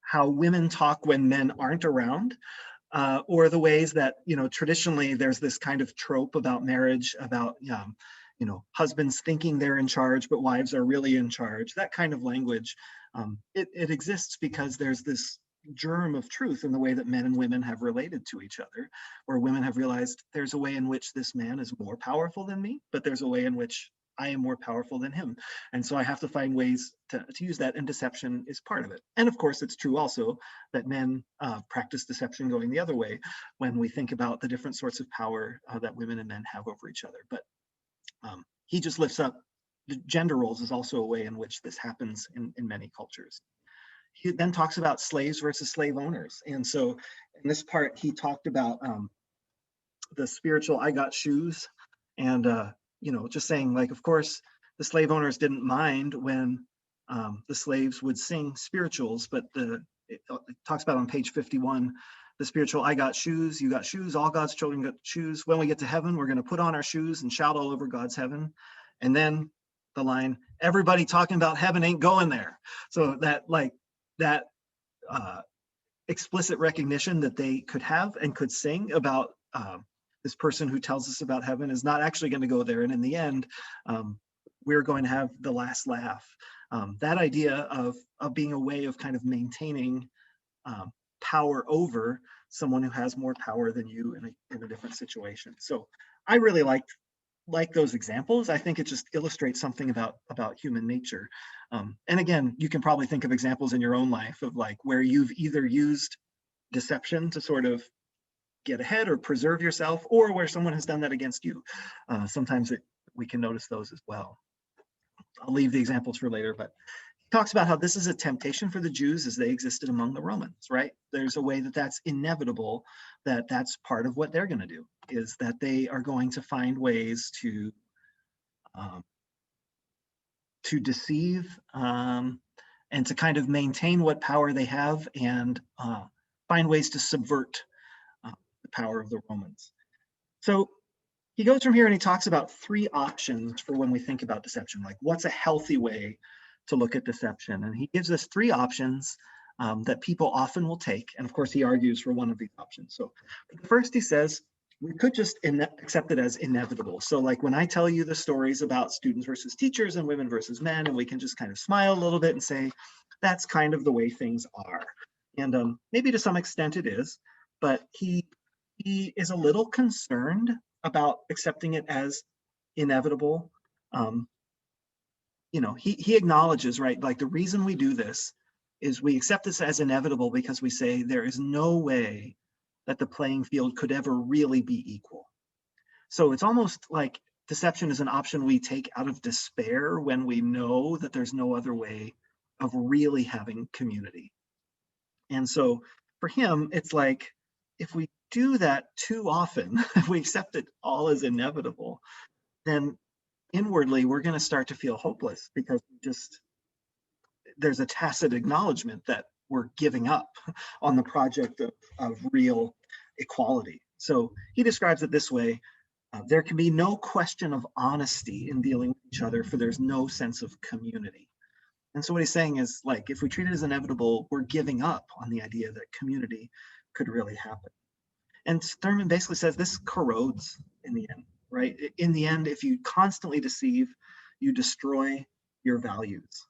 how women talk when men aren't around, or the ways that, traditionally there's this kind of trope about marriage, about, husbands thinking they're in charge, but wives are really in charge, that kind of language. It exists because there's this germ of truth in the way that men and women have related to each other, where women have realized there's a way in which this man is more powerful than me, but there's a way in which I am more powerful than him. And so I have to find ways to use that, and deception is part of it. And of course, it's true also that men practice deception going the other way when we think about the different sorts of power that women and men have over each other. But he just lifts up the gender roles is also a way in which this happens in many cultures. He then talks about slaves versus slave owners. And so in this part, he talked about the spiritual I got shoes, and just saying, like, of course, the slave owners didn't mind when the slaves would sing spirituals, but it talks about on page 51, the spiritual I got shoes, you got shoes, all God's children got shoes. When we get to heaven, we're going to put on our shoes and shout all over God's heaven. And then the line, everybody talking about heaven ain't going there. So that explicit recognition that they could have and could sing about this person who tells us about heaven is not actually going to go there. And in the end, we're going to have the last laugh. That idea of being a way of kind of maintaining power over someone who has more power than you in a different situation. So I really like those examples. I think it just illustrates something about human nature. And again, you can probably think of examples in your own life of like where you've either used deception to sort of get ahead or preserve yourself, or where someone has done that against you. Sometimes we can notice those as well. I'll leave the examples for later, but he talks about how this is a temptation for the Jews as they existed among the Romans, right? There's a way that that's inevitable, that's part of what they're going to do, is that they are going to find ways to deceive and to kind of maintain what power they have, and find ways to subvert the power of the Romans. So he goes from here and he talks about 3 options for when we think about deception, like what's a healthy way to look at deception. And he gives us 3 options that people often will take. And of course, he argues for one of these options. So first, he says, we could just accept it as inevitable. So like when I tell you the stories about students versus teachers and women versus men, and we can just kind of smile a little bit and say, that's kind of the way things are. And maybe to some extent it is, but he is a little concerned about accepting it as inevitable. He acknowledges, right, like the reason we do this is we accept this as inevitable because we say there is no way that the playing field could ever really be equal. So it's almost like deception is an option we take out of despair when we know that there's no other way of really having community. And so for him, it's like, if we do that too often, if we accept it all as inevitable, then inwardly we're going to start to feel hopeless, because there's a tacit acknowledgement that we're giving up on the project of real equality. So he describes it this way: there can be no question of honesty in dealing with each other, for there's no sense of community. And so what he's saying is, like, if we treat it as inevitable, we're giving up on the idea that community could really happen. And Thurman basically says this corrodes in the end, right? In the end, if you constantly deceive, you destroy your values.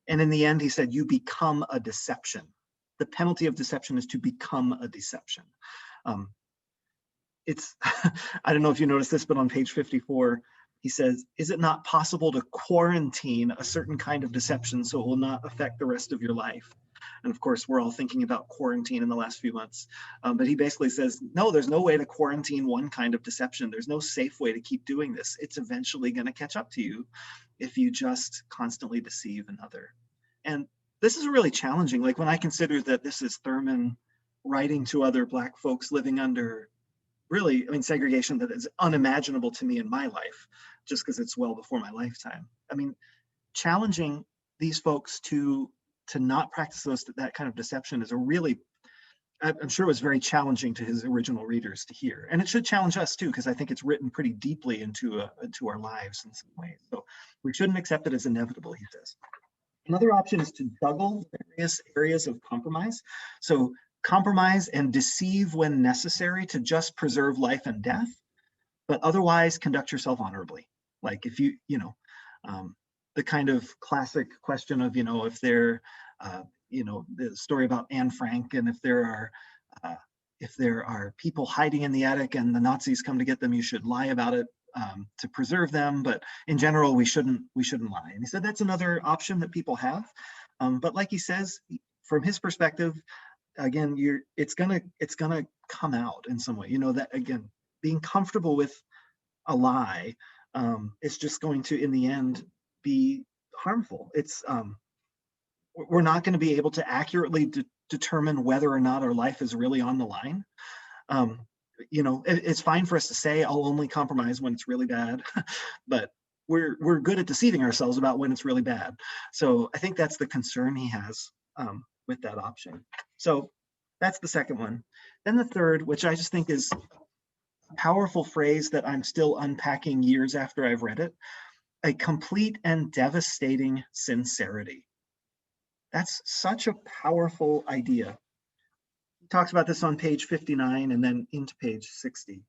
And in the end, he said, you become a deception. The penalty of deception is to become a deception. It's, I don't know if you noticed this, but on page 54, he says, is it not possible to quarantine a certain kind of deception so it will not affect the rest of your life? And of course, we're all thinking about quarantine in the last few months. But he basically says, no, there's no way to quarantine one kind of deception. There's no safe way to keep doing this. It's eventually going to catch up to you if you just constantly deceive another. And this is really challenging. Like when I consider that this is Thurman writing to other Black folks living under segregation that is unimaginable to me in my life, just because it's well before my lifetime. I mean, challenging these folks to not practice that kind of deception is I'm sure it was very challenging to his original readers to hear. And it should challenge us too, because I think it's written pretty deeply into our lives in some ways. So we shouldn't accept it as inevitable, he says. Another option is to juggle various areas of compromise. So compromise and deceive when necessary to just preserve life and death, but otherwise conduct yourself honorably. Like if the kind of classic question of, if they're you know, the story about Anne Frank, and if there are people hiding in the attic and the Nazis come to get them, you should lie about it to preserve them. But in general, we shouldn't lie. And he said that's another option that people have. But like he says, from his perspective, again, it's gonna come out in some way. You know, that again, being comfortable with a lie is just going to, in the end, be harmful. We're not going to be able to accurately determine whether or not our life is really on the line. You know, it's fine for us to say I'll only compromise when it's really bad, but we're good at deceiving ourselves about when it's really bad. So I think that's the concern he has with that option. So that's the second one. Then the third, which I just think is a powerful phrase that I'm still unpacking years after I've read it: a complete and devastating sincerity. That's such a powerful idea. He talks about this on page 59 and then into page 60.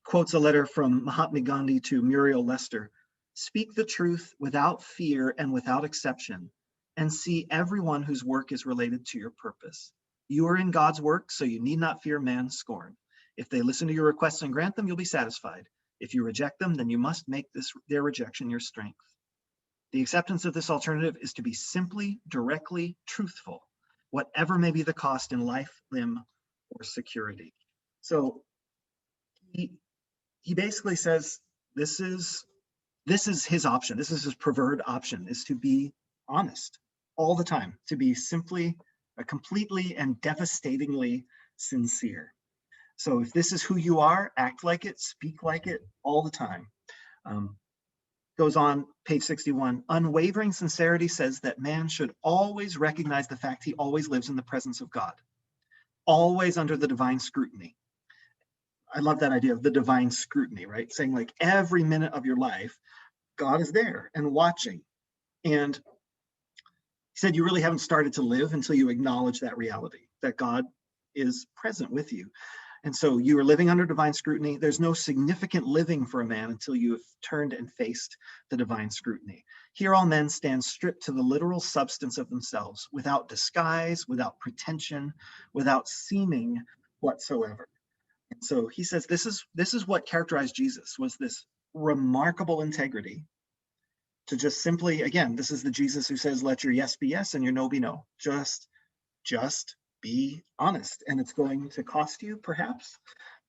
Quotes a letter from Mahatma Gandhi to Muriel Lester. Speak the truth without fear and without exception, and see everyone whose work is related to your purpose. You are in God's work, so you need not fear man's scorn. If they listen to your requests and grant them, you'll be satisfied. If you reject them, then you must make their rejection your strength. The acceptance of this alternative is to be simply, directly truthful, whatever may be the cost in life, limb, or security. So he basically says this is his option. This is his preferred option, is to be honest all the time, to be simply, completely and devastatingly sincere. So if this is who you are, act like it, speak like it all the time. Goes on, page 61, unwavering sincerity says that man should always recognize the fact he always lives in the presence of God, always under the divine scrutiny. I love that idea of the divine scrutiny, right? Saying like every minute of your life, God is there and watching. And he said you really haven't started to live until you acknowledge that reality, that God is present with you. And so you are living under divine scrutiny. There's no significant living for a man until you have turned and faced the divine scrutiny. Here all men stand stripped to the literal substance of themselves, without disguise, without pretension, without seeming whatsoever. And so he says this is what characterized Jesus, was this remarkable integrity to just simply, again, this is the Jesus who says, let your yes be yes and your no be no. Just be honest. And it's going to cost you, perhaps,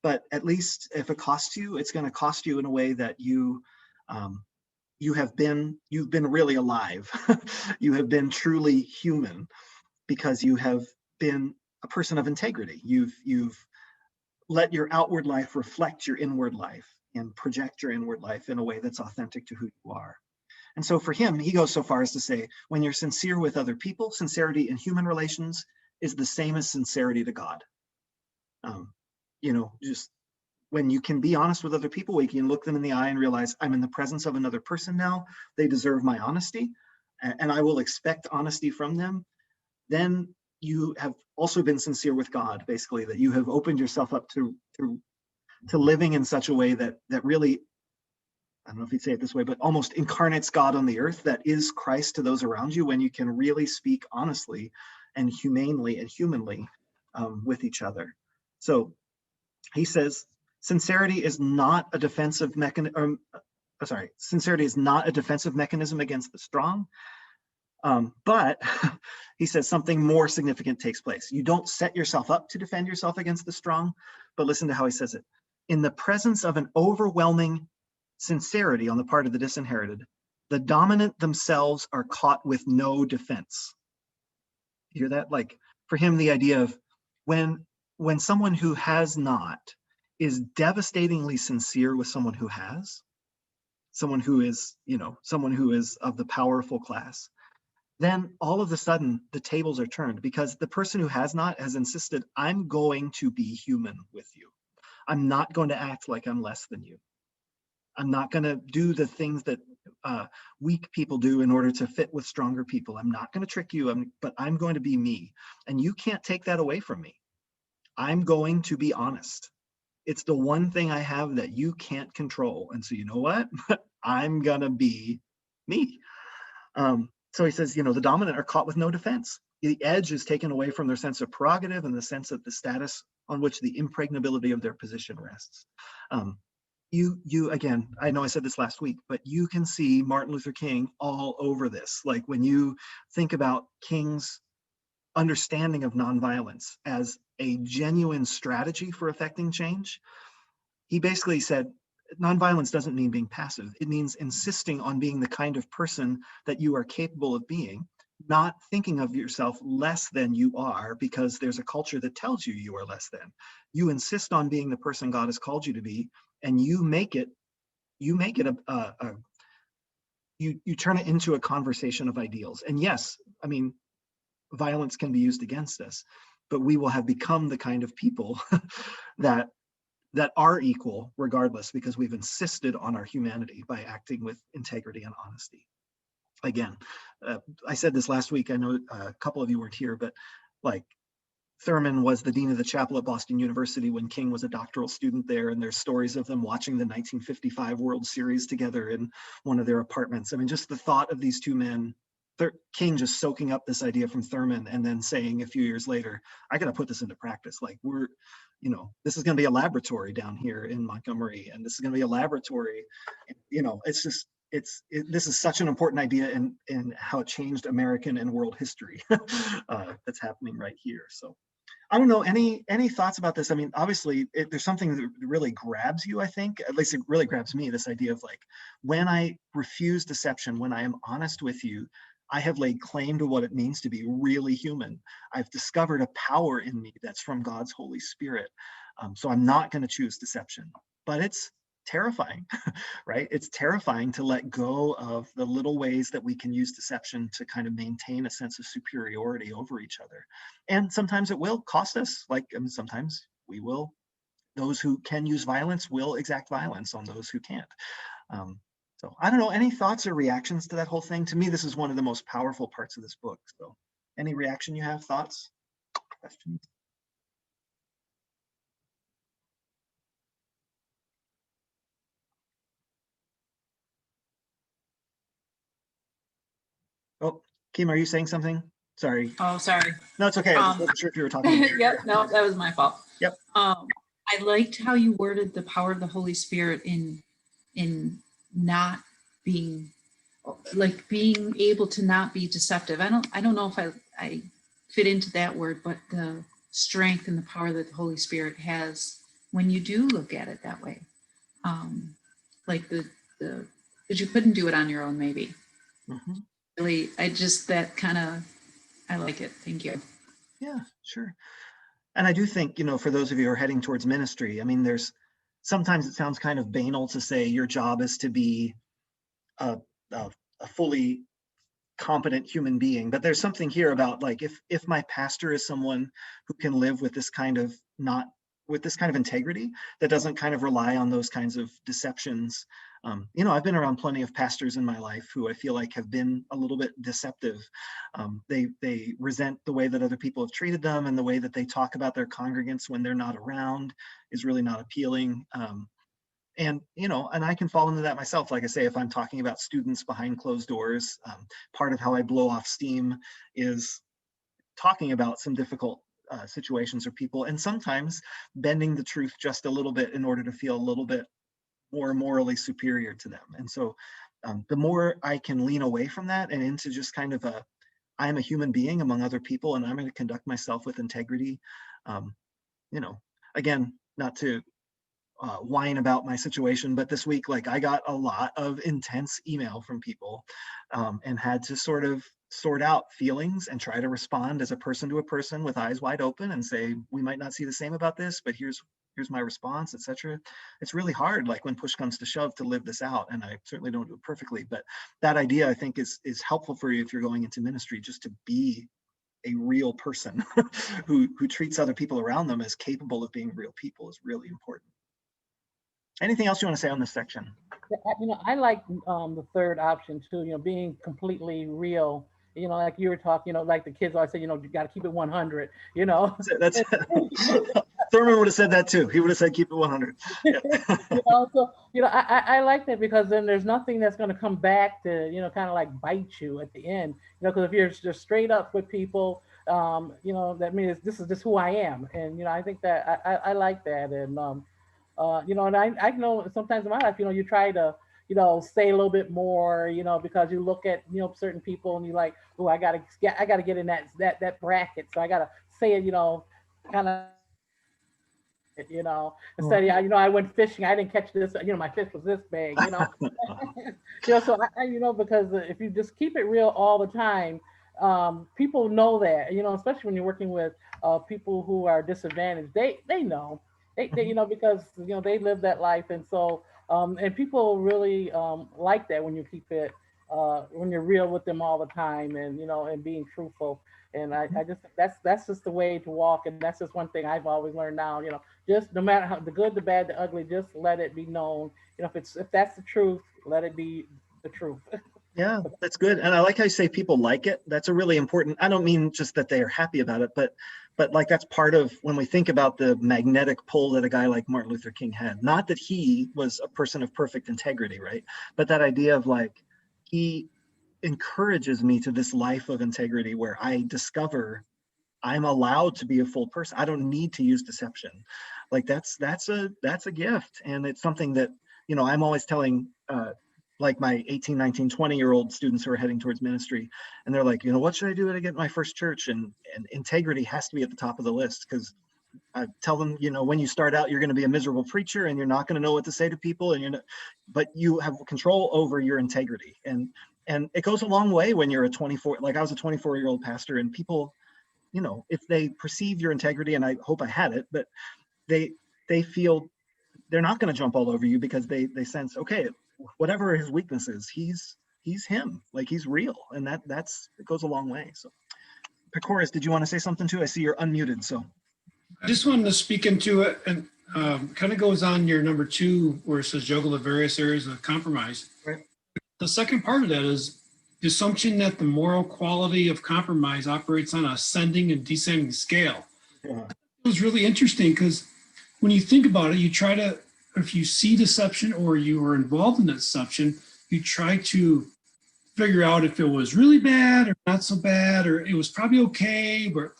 but at least if it costs you, it's going to cost you in a way that you've been really alive. You have been truly human because you have been a person of integrity. You've let your outward life reflect your inward life and project your inward life in a way that's authentic to who you are. And so for him, he goes so far as to say, when you're sincere with other people, sincerity in human relations is the same as sincerity to God. You know, just when you can be honest with other people, we can look them in the eye and realize I'm in the presence of another person now. They deserve my honesty, and I will expect honesty from them. Then you have also been sincere with God, basically, that you have opened yourself up to living in such a way that really, I don't know if you'd say it this way, but almost incarnates God on the earth, that is Christ to those around you, when you can really speak honestly and humanely and humanly with each other. So he says, sincerity is not a defensive mechanism. Sincerity is not a defensive mechanism against the strong. But he says something more significant takes place. You don't set yourself up to defend yourself against the strong, but listen to how he says it. In the presence of an overwhelming sincerity on the part of the disinherited, the dominant themselves are caught with no defense. You hear that? Like, for him, the idea of when someone who has not is devastatingly sincere with someone who has, someone who is of the powerful class, then all of a sudden the tables are turned, because the person who has not has insisted, I'm going to be human with you. I'm not going to act like I'm less than you. I'm not going to do the things that weak people do in order to fit with stronger people. I'm not going to trick you, but I'm going to be me. And you can't take that away from me. I'm going to be honest. It's the one thing I have that you can't control. And so you know what? I'm going to be me. So he says, the dominant are caught with no defense. The edge is taken away from their sense of prerogative and the sense of the status on which the impregnability of their position rests. You again, I know I said this last week, but you can see Martin Luther King all over this. Like when you think about King's understanding of nonviolence as a genuine strategy for affecting change, he basically said, nonviolence doesn't mean being passive. It means insisting on being the kind of person that you are capable of being, not thinking of yourself less than you are because there's a culture that tells you you are less than. You insist on being the person God has called you to be, and you turn it into a conversation of ideals. And yes, I mean, violence can be used against us, but we will have become the kind of people that are equal regardless, because we've insisted on our humanity by acting with integrity and honesty. Again, I said this last week, I know a couple of you weren't here, but like Thurman was the dean of the chapel at Boston University when King was a doctoral student there, and there's stories of them watching the 1955 World Series together in one of their apartments. I mean, just the thought of these two men, King just soaking up this idea from Thurman and then saying a few years later, I got to put this into practice. Like this is going to be a laboratory down here in Montgomery, and this is going to be a laboratory. It's just, this is such an important idea in how it changed American and world history that's happening right here. So I don't know, any thoughts about this? I mean, obviously there's something that really grabs you, I think, at least it really grabs me, this idea of like, when I refuse deception, when I am honest with you, I have laid claim to what it means to be really human. I've discovered a power in me that's from God's Holy Spirit. So I'm not going to choose deception, but it's terrifying, right? It's terrifying to let go of the little ways that we can use deception to kind of maintain a sense of superiority over each other. And sometimes it will cost us, sometimes those who can use violence will exact violence on those who can't. So I don't know, any thoughts or reactions to that whole thing? To me, this is one of the most powerful parts of this book. So any reaction you have, thoughts, questions? Oh, Kim, are you saying something? Sorry. Oh, sorry. No, it's okay. I just wasn't sure if you were talking. Yep, no, that was my fault. Yep. I liked how you worded the power of the Holy Spirit in not being, like, being able to not be deceptive. I don't know if I fit into that word, but the strength and the power that the Holy Spirit has when you do look at it that way. Like because you couldn't do it on your own, maybe. Mm-hmm. Really, I like it. Thank you. Yeah, sure. And I do think, for those of you who are heading towards ministry, I mean, sometimes it sounds kind of banal to say your job is to be a fully competent human being, but there's something here about, like, if my pastor is someone who can live with this kind of integrity that doesn't kind of rely on those kinds of deceptions. I've been around plenty of pastors in my life who I feel like have been a little bit deceptive. They resent the way that other people have treated them, and the way that they talk about their congregants when they're not around is really not appealing. And I can fall into that myself. Like I say, if I'm talking about students behind closed doors, part of how I blow off steam is talking about some difficult situations or people, and sometimes bending the truth just a little bit in order to feel a little bit more morally superior to them. And so the more I can lean away from that and into just kind of I'm a human being among other people, and I'm going to conduct myself with integrity. Again, not to whine about my situation, but this week, like, I got a lot of intense email from people, and had to sort of sort out feelings and try to respond as a person to a person with eyes wide open and say, we might not see the same about this, but here's my response, etc. It's really hard, like, when push comes to shove, to live this out, and I certainly don't do it perfectly, but that idea, I think, is helpful for you if you're going into ministry, just to be a real person who treats other people around them as capable of being real people is really important. Anything else you want to say on this section? I like the third option too, being completely real, like you were talking, like the kids always say, you got to keep it 100, That's Thurman would have said that too. He would have said, keep it 100. Yeah. So I like that, because then there's nothing that's going to come back to kind of like bite you at the end. Because if you're just straight up with people, that means this is just who I am, and I think that I like that, and and I know sometimes in my life, you try to say a little bit more, because you look at certain people and you like, oh, I gotta get in that bracket, so I gotta say it, kind of, instead of, I went fishing, I didn't catch this, my fish was this big, so because if you just keep it real all the time, people know that, especially when you're working with people who are disadvantaged, they know, because they live that life, and so and people really like that when you keep it when you're real with them all the time, and and being truthful. And I just that's just the way to walk, and that's just one thing I've always learned now. Just no matter how the good, the bad, the ugly, just let it be known. If that's the truth, let it be the truth. Yeah, that's good. And I like how you say people like it. That's a really important, I don't mean just that they are happy about it, but like that's part of when we think about the magnetic pull that a guy like Martin Luther King had. Not that he was a person of perfect integrity, right? But that idea of like, he encourages me to this life of integrity where I discover I'm allowed to be a full person. I don't need to use deception. Like that's a gift. And it's something that, I'm always telling like my 18, 19, 20-year-old students who are heading towards ministry. And they're like, what should I do to get my first church? And integrity has to be at the top of the list, because I tell them, when you start out, you're going to be a miserable preacher and you're not going to know what to say to people, and but you have control over your integrity. And it goes a long way when you're a 24, like I was a 24-year-old pastor, and people, if they perceive your integrity, and I hope I had it, but they feel they're not going to jump all over you, because they sense, okay, whatever his weakness is, he's him, like he's real. And it goes a long way. So Pecoris, did you want to say something too? I see you're unmuted. So I just wanted to speak into it, and kind of goes on your number 2, where it says juggle the various areas of compromise. Right. The second part of that is the assumption that the moral quality of compromise operates on an ascending and descending scale. Yeah. It was really interesting, because when you think about it, you try to, if you see deception or you are involved in deception, you try to figure out if it was really bad or not so bad, or it was probably okay, but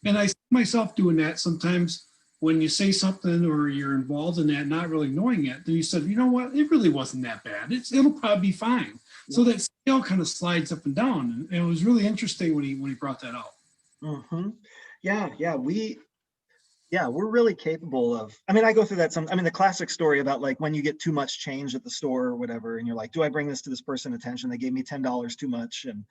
and I see myself doing that sometimes when you say something or you're involved in that, not really knowing it, then you said, you know what, it really wasn't that bad. It'll probably be fine. Yeah. So that scale kind of slides up and down. And it was really interesting when he brought that out. Mm-hmm. Yeah, we're really capable of, I go through that the classic story about like when you get too much change at the store or whatever, and you're like, do I bring this to this person attention? They gave me $10 too much. And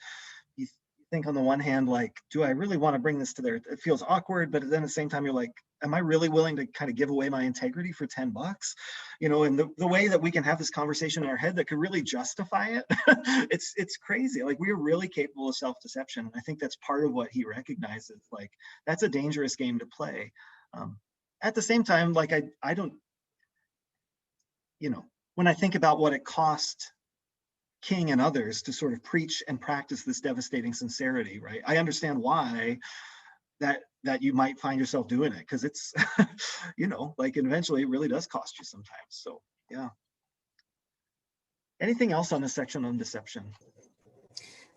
you think on the one hand, like, do I really want to bring this to it feels awkward, but then at the same time, you're like, am I really willing to kind of give away my integrity for $10? And the way that we can have this conversation in our head that could really justify it, it's crazy. Like, we're really capable of self-deception. And I think that's part of what he recognizes. Like, that's a dangerous game to play. At the same time, like I don't, when I think about what it cost King and others to sort of preach and practice this devastating sincerity, right? I understand why that you might find yourself doing it, because it's, like eventually it really does cost you sometimes. So yeah. Anything else on this section on deception?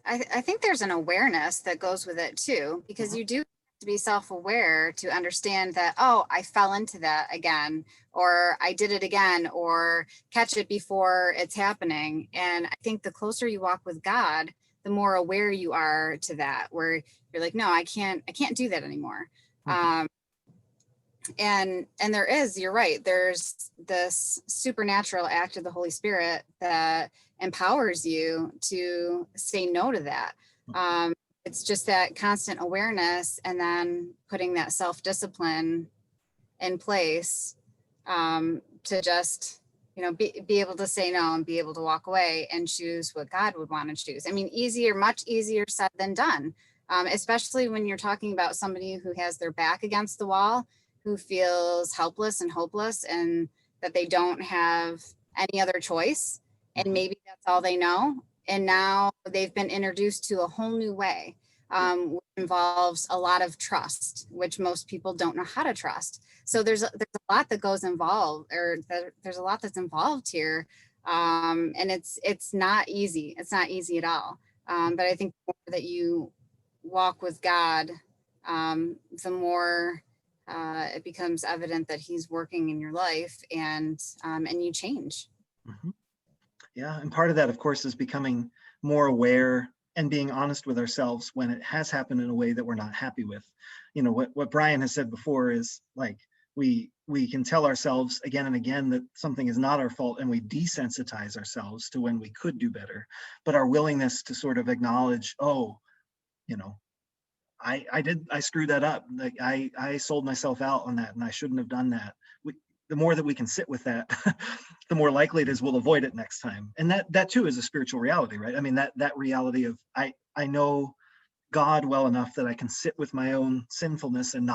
I think there's an awareness that goes with it too, because you do to be self-aware to understand that, oh, I fell into that again, or I did it again, or catch it before it's happening. And I think the closer you walk with God, the more aware you are to that, where you're like, no, I can't do that anymore. And there is, you're right, there's this supernatural act of the Holy Spirit that empowers you to say no to that. It's just that constant awareness, and then putting that self-discipline in place to just, be able to say no and be able to walk away and choose what God would want to choose. Much easier said than done, especially when you're talking about somebody who has their back against the wall, who feels helpless and hopeless, and that they don't have any other choice. And maybe that's all they know. And now they've been introduced to a whole new way which involves a lot of trust, which most people don't know how to trust. So there's a lot that goes involved, or there's a lot that's involved here, and it's not easy. It's not easy at all. But I think the more that you walk with God, the more it becomes evident that He's working in your life, and you change. Mhm. Yeah, and part of that, of course, is becoming more aware and being honest with ourselves when it has happened in a way that we're not happy with. You know, what Brian has said before is like we can tell ourselves again and again that something is not our fault, and we desensitize ourselves to when we could do better. But our willingness to sort of acknowledge, oh, you know, I screwed that up. Like I sold myself out on that, and I shouldn't have done that. The more that we can sit with that, the more likely it is we'll avoid it next time. And that too is a spiritual reality, right? I mean, that reality of I know God well enough that I can sit with my own sinfulness and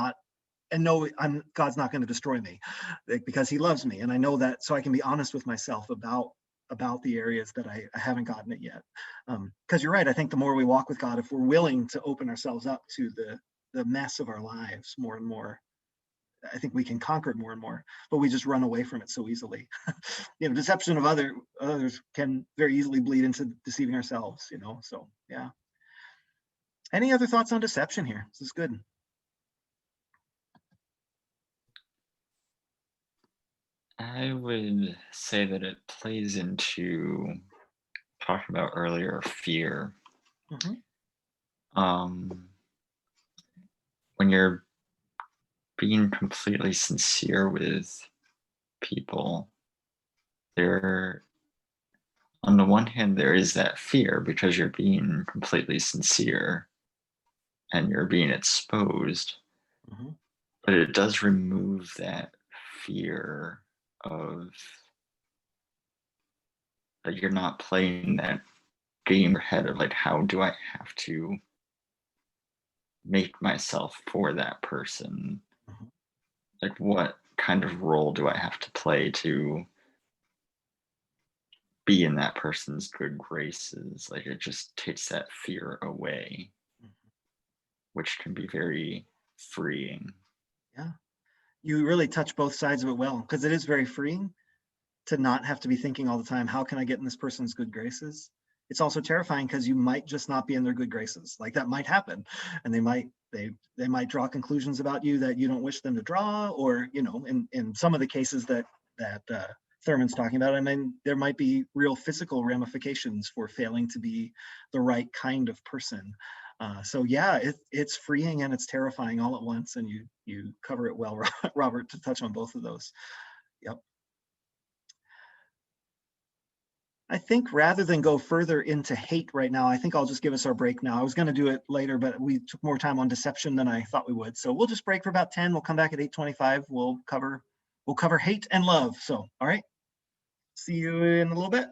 know God's not going to destroy me, like, because He loves me, and I know that, so I can be honest with myself about the areas that I haven't gotten it yet. Because you're right, I think the more we walk with God, if we're willing to open ourselves up to the mess of our lives more and more, I think we can conquer it more and more. But we just run away from it so easily. You know, deception of others can very easily bleed into deceiving ourselves. You know, so yeah. Any other thoughts on deception here? This is good. I would say that it plays into talking about earlier fear. Mhm. Um, when you're being completely sincere with people, there, on the one hand, there is that fear because you're being completely sincere and you're being exposed, Mhm. but it does remove that fear of that you're not playing that game ahead of like, how do I have to make myself for that person? Mhm. Like, what kind of role do I have to play to be in that person's good graces? Like, it just takes that fear away, Mhm. which can be very freeing. Yeah, you really touch both sides of it well, because it is very freeing to not have to be thinking all the time, how can I get in this person's good graces? It's also terrifying because you might just not be in their good graces. Like that might happen, and they might draw conclusions about you that you don't wish them to draw, or you know, in some of the cases that Thurman's talking about, I mean, there might be real physical ramifications for failing to be the right kind of person. So yeah, it's freeing and it's terrifying all at once, and you cover it well, Robert, to touch on both of those. Yep. I think rather than go further into hate right now, I think I'll just give us our break now. I was going to do it later, but we took more time on deception than I thought we would. So we'll just break for about 10. We'll come back at 8:25. We'll cover hate and love. So, all right. See you in a little bit.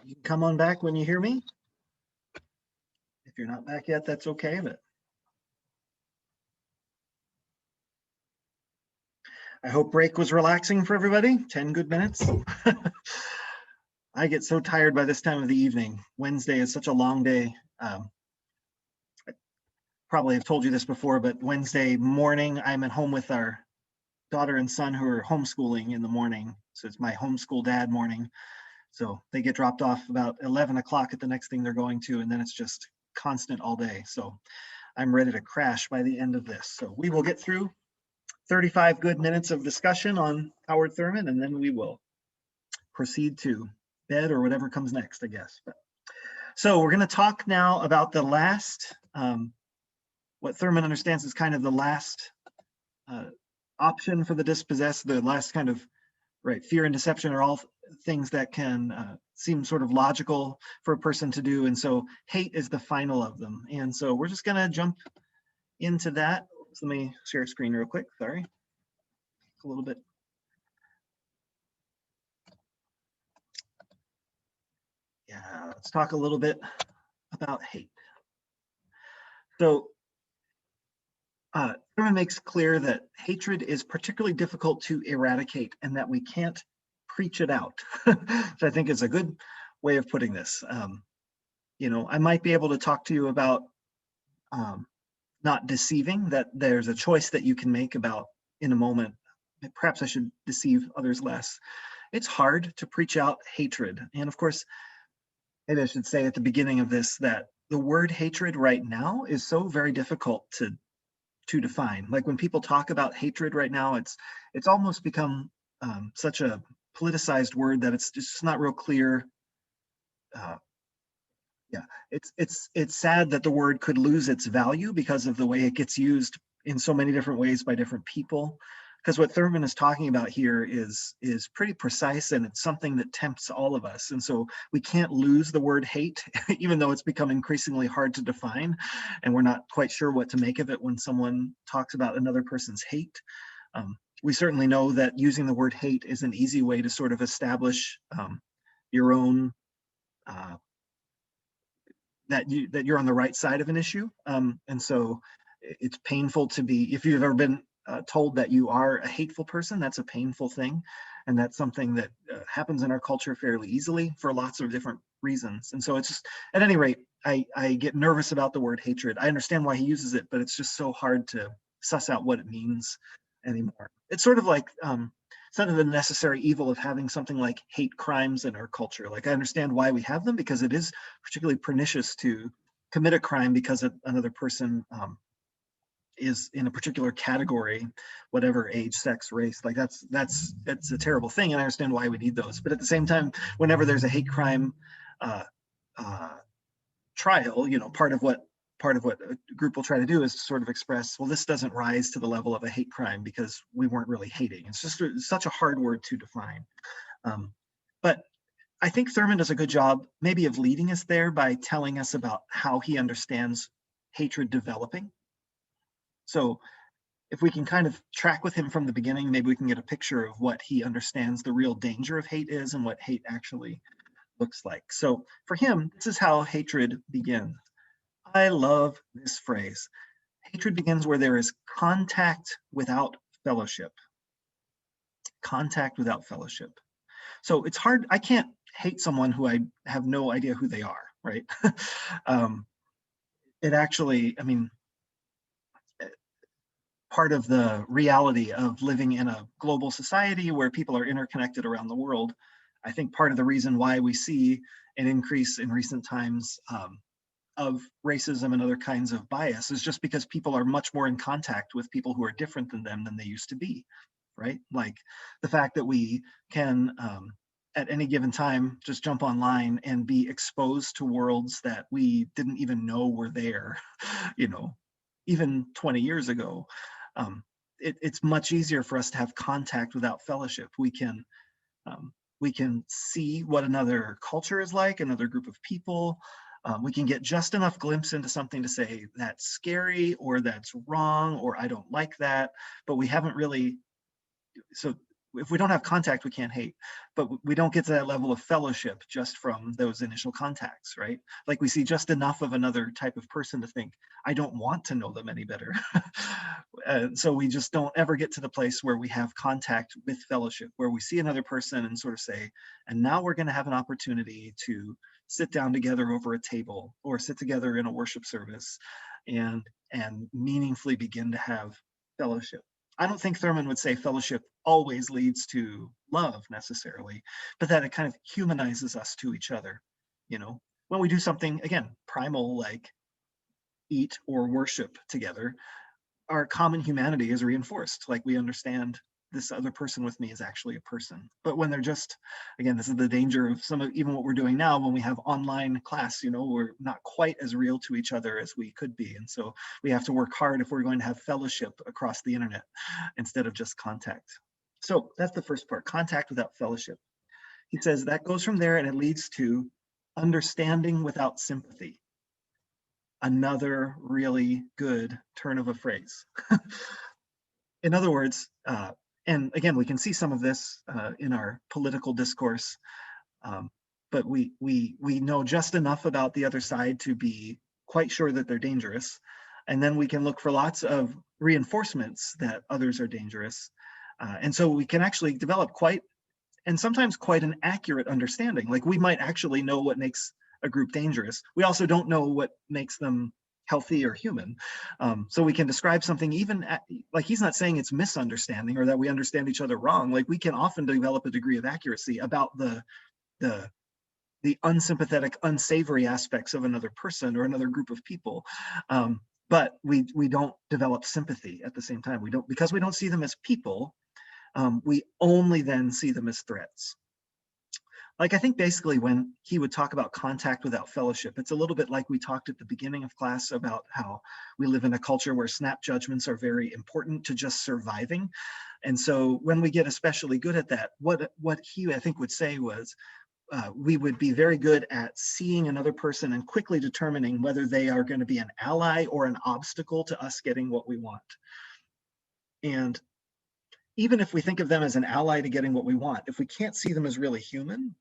You can come on back when you hear me. If you're not back yet, that's okay, but I hope break was relaxing for everybody. 10 good minutes. I get so tired by this time of the evening. Wednesday is such a long day. I probably have told you this before, but Wednesday morning, I'm at home with our daughter and son who are homeschooling in the morning. So it's my homeschool dad morning. So they get dropped off about 11 o'clock at the next thing they're going to, and then it's just constant all day. So I'm ready to crash by the end of this. So we will get through 35 good minutes of discussion on Howard Thurman, and then we will proceed to bed or whatever comes next, I guess. So we're going to talk now about the last, what Thurman understands is kind of the last option for the dispossessed, the last kind of, right, fear and deception are all things that can seem sort of logical for a person to do. And so hate is the final of them. And so we're just going to jump into that. So let me share a screen real quick. Sorry. A little bit. Yeah, let's talk a little bit about hate. So Thurman makes clear that hatred is particularly difficult to eradicate and that we can't preach it out, which I think is a good way of putting this. You know, I might be able to talk to you about not deceiving, that there's a choice that you can make about in a moment. Perhaps I should deceive others less. It's hard to preach out hatred. And of course, maybe I should say at the beginning of this that the word hatred right now is so very difficult to define. Like when people talk about hatred right now, it's almost become such a politicized word that it's just not real clear. Yeah, it's sad that the word could lose its value because of the way it gets used in so many different ways by different people. Because what Thurman is talking about here is pretty precise, and it's something that tempts all of us. And so we can't lose the word hate, even though it's become increasingly hard to define, and we're not quite sure what to make of it when someone talks about another person's hate. We certainly know that using the word hate is an easy way to sort of establish your own that you're on the right side of an issue. And so it's painful to be, if you've ever been told that you are a hateful person, that's a painful thing. And that's something that happens in our culture fairly easily for lots of different reasons. And so it's just, at any rate, I get nervous about the word hatred. I understand why he uses it, but it's just so hard to suss out what it means anymore. It's sort of like, it's not the necessary evil of having something like hate crimes in our culture. Like I understand why we have them, because it is particularly pernicious to commit a crime because another person is in a particular category, whatever age, sex, race. Like that's a terrible thing, and I understand why we need those. But at the same time, whenever there's a hate crime trial, you know, part of what a group will try to do is to sort of express, well, this doesn't rise to the level of a hate crime because we weren't really hating. It's just such a hard word to define. But I think Thurman does a good job maybe of leading us there by telling us about how he understands hatred developing. So if we can kind of track with him from the beginning, maybe we can get a picture of what he understands the real danger of hate is and what hate actually looks like. So for him, this is how hatred begins. I love this phrase. Hatred begins where there is contact without fellowship. Contact without fellowship. So it's hard. I can't hate someone who I have no idea who they are, right? It actually, I mean, part of the reality of living in a global society where people are interconnected around the world, I think part of the reason why we see an increase in recent times of racism and other kinds of bias is just because people are much more in contact with people who are different than them than they used to be, right? Like the fact that we can, at any given time, just jump online and be exposed to worlds that we didn't even know were there, you know, even 20 years ago. It's much easier for us to have contact without fellowship. We can see what another culture is like, another group of people. We can get just enough glimpse into something to say that's scary or that's wrong or I don't like that, but we haven't really, so if we don't have contact, we can't hate, but we don't get to that level of fellowship just from those initial contacts, right? Like we see just enough of another type of person to think, I don't want to know them any better. So we just don't ever get to the place where we have contact with fellowship, where we see another person and sort of say, and now we're going to have an opportunity to sit down together over a table or sit together in a worship service and meaningfully begin to have fellowship. I don't think Thurman would say fellowship always leads to love necessarily, but that it kind of humanizes us to each other. You know, when we do something, again, primal, like eat or worship together, our common humanity is reinforced. Like we understand this other person with me is actually a person. But when they're just, again, this is the danger of some of even what we're doing now when we have online class, you know, we're not quite as real to each other as we could be. And so we have to work hard if we're going to have fellowship across the internet instead of just contact. So that's the first part, contact without fellowship. He says that goes from there and it leads to understanding without sympathy. Another really good turn of a phrase. In other words, and again, we can see some of this in our political discourse, but we know just enough about the other side to be quite sure that they're dangerous. And then we can look for lots of reinforcements that others are dangerous. And so we can actually develop quite, and sometimes quite an accurate understanding. Like we might actually know what makes a group dangerous. We also don't know what makes them healthy or human. So we can describe something even like he's not saying it's misunderstanding or that we understand each other wrong. Like we can often develop a degree of accuracy about the unsympathetic, unsavory aspects of another person or another group of people. But we don't develop sympathy at the same time. We don't, because we don't see them as people, we only then see them as threats. Like I think basically when he would talk about contact without fellowship, it's a little bit like we talked at the beginning of class about how we live in a culture where snap judgments are very important to just surviving. And so when we get especially good at that, what he I think would say was, we would be very good at seeing another person and quickly determining whether they are going to be an ally or an obstacle to us getting what we want. And even if we think of them as an ally to getting what we want, if we can't see them as really human,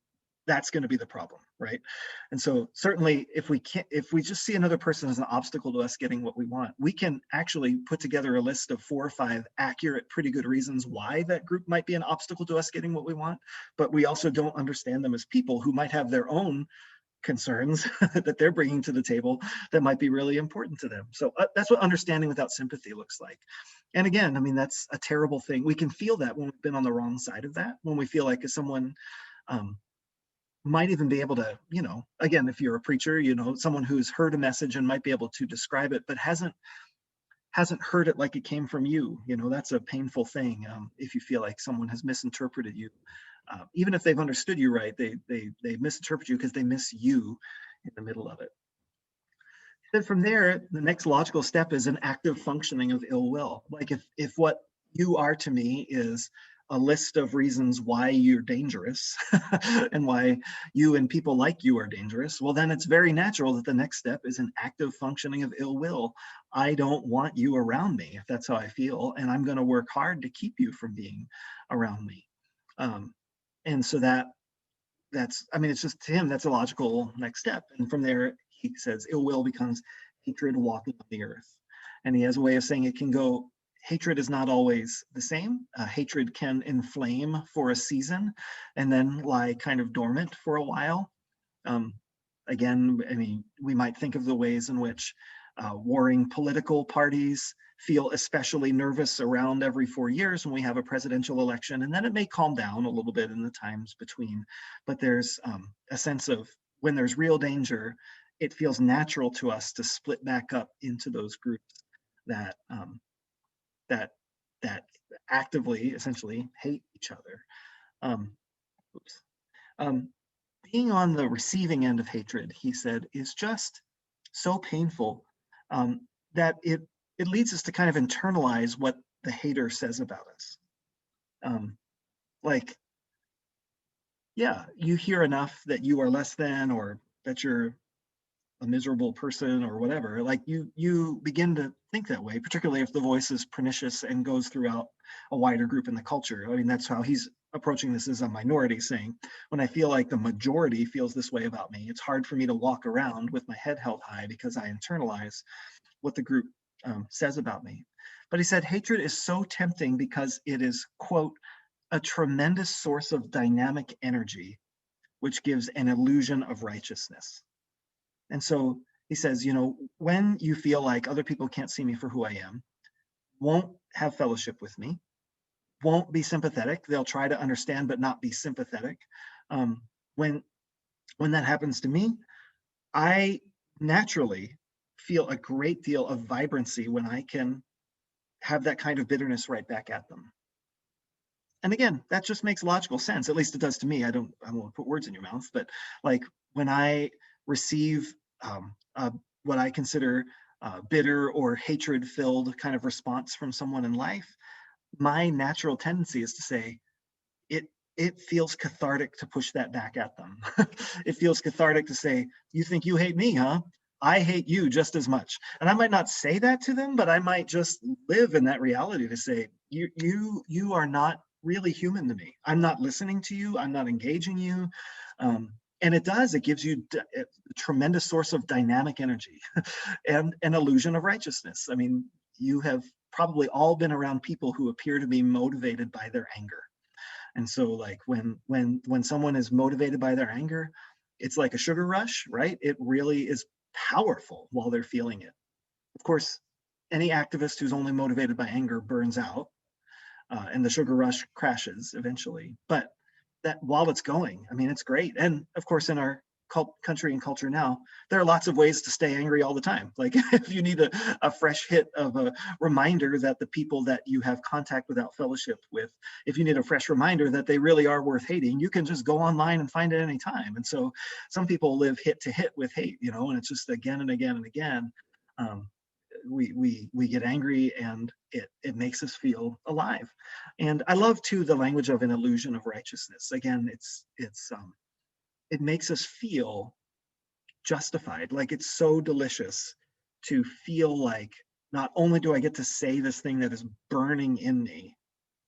that's going to be the problem, right? And so certainly if we just see another person as an obstacle to us getting what we want, we can actually put together a list of 4 or 5 accurate, pretty good reasons why that group might be an obstacle to us getting what we want, but we also don't understand them as people who might have their own concerns that they're bringing to the table that might be really important to them. So that's what understanding without sympathy looks like. And again, I mean, that's a terrible thing. We can feel that when we've been on the wrong side of that, when we feel like someone might even be able to, you know, again, if you're a preacher, you know, someone who's heard a message and might be able to describe it, but hasn't heard it like it came from you. You know, that's a painful thing. If you feel like someone has misinterpreted you, even if they've understood you right, they misinterpret you because they miss you in the middle of it. Then from there, the next logical step is an active functioning of ill will. Like if what you are to me is a list of reasons why you're dangerous and why you and people like you are dangerous, well, then it's very natural that the next step is an active functioning of ill will. I don't want you around me if that's how I feel, and I'm going to work hard to keep you from being around me. And so that's, I mean, it's just to him, that's a logical next step. And from there, he says ill will becomes hatred walking on the earth. And he has a way of saying it can go, hatred is not always the same. Hatred can inflame for a season and then lie kind of dormant for a while. Again, I mean, we might think of the ways in which warring political parties feel especially nervous around every 4 years when we have a presidential election, and then it may calm down a little bit in the times between. But there's a sense of when there's real danger, it feels natural to us to split back up into those groups that that actively, essentially, hate each other. Being on the receiving end of hatred, he said, is just so painful that it leads us to kind of internalize what the hater says about us. Like, yeah, you hear enough that you are less than, or that you're a miserable person or whatever. Like you begin to think that way, particularly if the voice is pernicious and goes throughout a wider group in the culture. I mean, that's how he's approaching this as a minority, saying, when I feel like the majority feels this way about me, it's hard for me to walk around with my head held high because I internalize what the group says about me. But he said, hatred is so tempting because it is, quote, a tremendous source of dynamic energy, which gives an illusion of righteousness. And so he says, you know, when you feel like other people can't see me for who I am, won't have fellowship with me, won't be sympathetic, they'll try to understand but not be sympathetic. When that happens to me, I naturally feel a great deal of vibrancy when I can have that kind of bitterness right back at them. And again, that just makes logical sense. At least it does to me. I won't put words in your mouth, but like when I receive what I consider bitter or hatred-filled kind of response from someone in life, my natural tendency is to say, it feels cathartic to push that back at them. It feels cathartic to say, you think you hate me, huh? I hate you just as much. And I might not say that to them, but I might just live in that reality to say, you are not really human to me. I'm not listening to you. I'm not engaging you. And it gives you a tremendous source of dynamic energy and an illusion of righteousness. I mean, you have probably all been around people who appear to be motivated by their anger. And so like when someone is motivated by their anger, it's like a sugar rush, right? It really is powerful while they're feeling it. Of course, any activist who's only motivated by anger burns out, and the sugar rush crashes eventually. But that while it's going, I mean, it's great. And of course, in our country and culture now, there are lots of ways to stay angry all the time. Like if you need a fresh hit of a reminder that the people that you have contact without fellowship with, if you need a fresh reminder that they really are worth hating, you can just go online and find it any time. And so some people live hit to hit with hate, you know, and it's just again and again and again. We get angry and it makes us feel alive. And I love too the language of an illusion of righteousness. Again, it makes us feel justified. Like it's so delicious to feel like not only do I get to say this thing that is burning in me,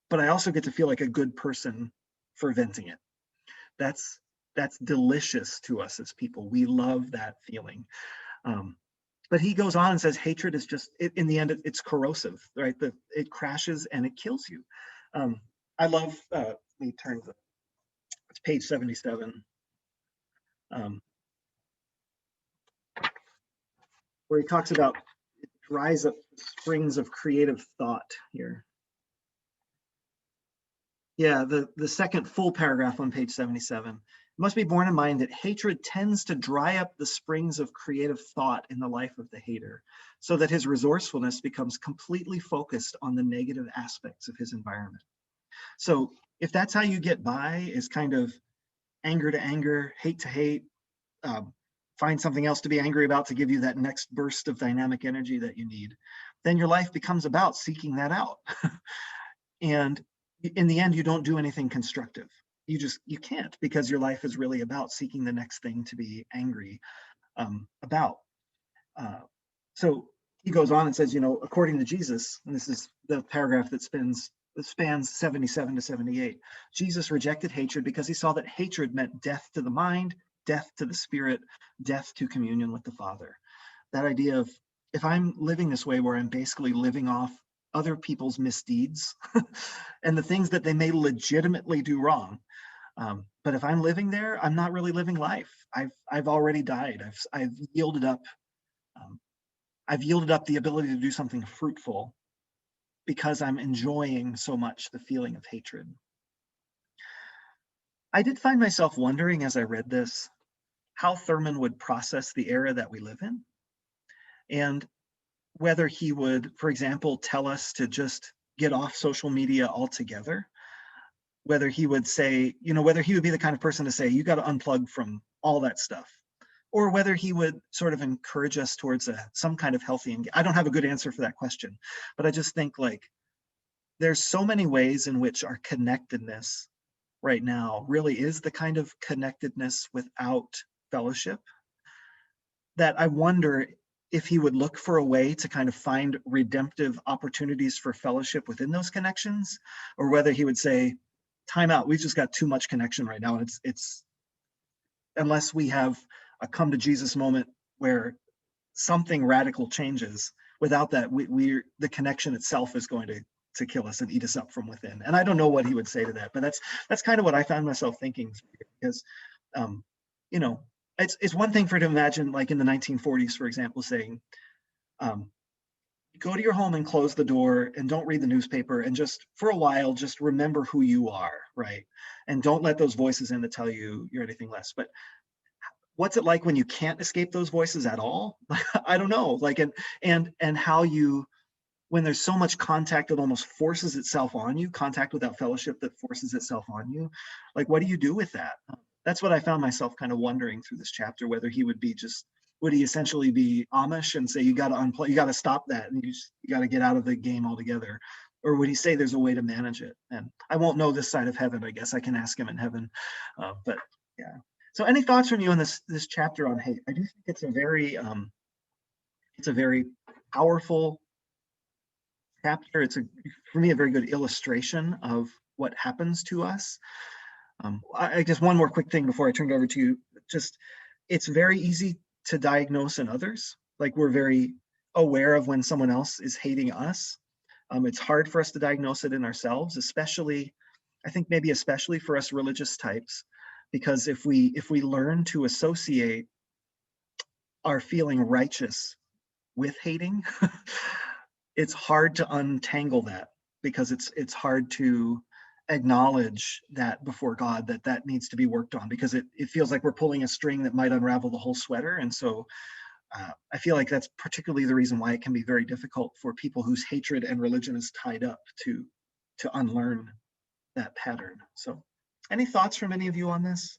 but I also get to feel like a good person for venting it. That's delicious to us as people. We love that feeling. But he goes on and says, hatred is just, in the end, it's corrosive, right? It crashes and it kills you. I love, let me turn it's page 77. Where he talks about it dries up springs of creative thought here. Yeah, the second full paragraph on page 77. It must be borne in mind that hatred tends to dry up the springs of creative thought in the life of the hater, so that his resourcefulness becomes completely focused on the negative aspects of his environment. So if that's how you get by, is kind of anger to anger, hate to hate, find something else to be angry about to give you that next burst of dynamic energy that you need, then your life becomes about seeking that out. And in the end, you don't do anything constructive. You can't, because your life is really about seeking the next thing to be angry about. So he goes on and says, you know, according to Jesus, and this is the paragraph that spans 77 to 78, Jesus rejected hatred because he saw that hatred meant death to the mind, death to the spirit, death to communion with the Father. That idea of, if I'm living this way where I'm basically living off other people's misdeeds and the things that they may legitimately do wrong, but if I'm living there, I'm not really living life. I've already died. I've yielded up. I've yielded up the ability to do something fruitful because I'm enjoying so much the feeling of hatred. I did find myself wondering as I read this how Thurman would process the era that we live in, and whether he would, for example, tell us to just get off social media altogether, whether he would say, you know, whether he would be the kind of person to say, you got to unplug from all that stuff, or whether he would sort of encourage us towards some kind of healthy, I don't have a good answer for that question, but I just think like there's so many ways in which our connectedness right now really is the kind of connectedness without fellowship, that I wonder if he would look for a way to kind of find redemptive opportunities for fellowship within those connections, or whether he would say, time out, we've just got too much connection right now. And it's unless we have a come to Jesus moment where something radical changes, without that, we're the connection itself is going to kill us and eat us up from within. And I don't know what he would say to that, but that's kind of what I found myself thinking, because you know, it's one thing for to imagine, like in the 1940s, for example, saying, go to your home and close the door and don't read the newspaper, and just for a while, just remember who you are, right? And don't let those voices in to tell you you're anything less. But what's it like when you can't escape those voices at all? I don't know. Like, and how you, when there's so much contact that almost forces itself on you, contact without fellowship that forces itself on you, like, what do you do with that? That's what I found myself kind of wondering through this chapter, whether he would be just, would he essentially be Amish and say, you got to unplug, you got to stop that, and you got to get out of the game altogether? Or would he say there's a way to manage it? And I won't know this side of heaven. I guess I can ask him in heaven. But yeah. So any thoughts from you on this chapter on hate? I do think it's a very powerful chapter. It's for me, a very good illustration of what happens to us. I just one more quick thing before I turn it over to you. Just, it's very easy to diagnose in others. Like, we're very aware of when someone else is hating us. It's hard for us to diagnose it in ourselves, especially, I think maybe especially for us religious types, because if we learn to associate our feeling righteous with hating, it's hard to untangle that, because it's hard to acknowledge that before God, that needs to be worked on, because it feels like we're pulling a string that might unravel the whole sweater. And so I feel like that's particularly the reason why it can be very difficult for people whose hatred and religion is tied up to unlearn that pattern. So any thoughts from any of you on this?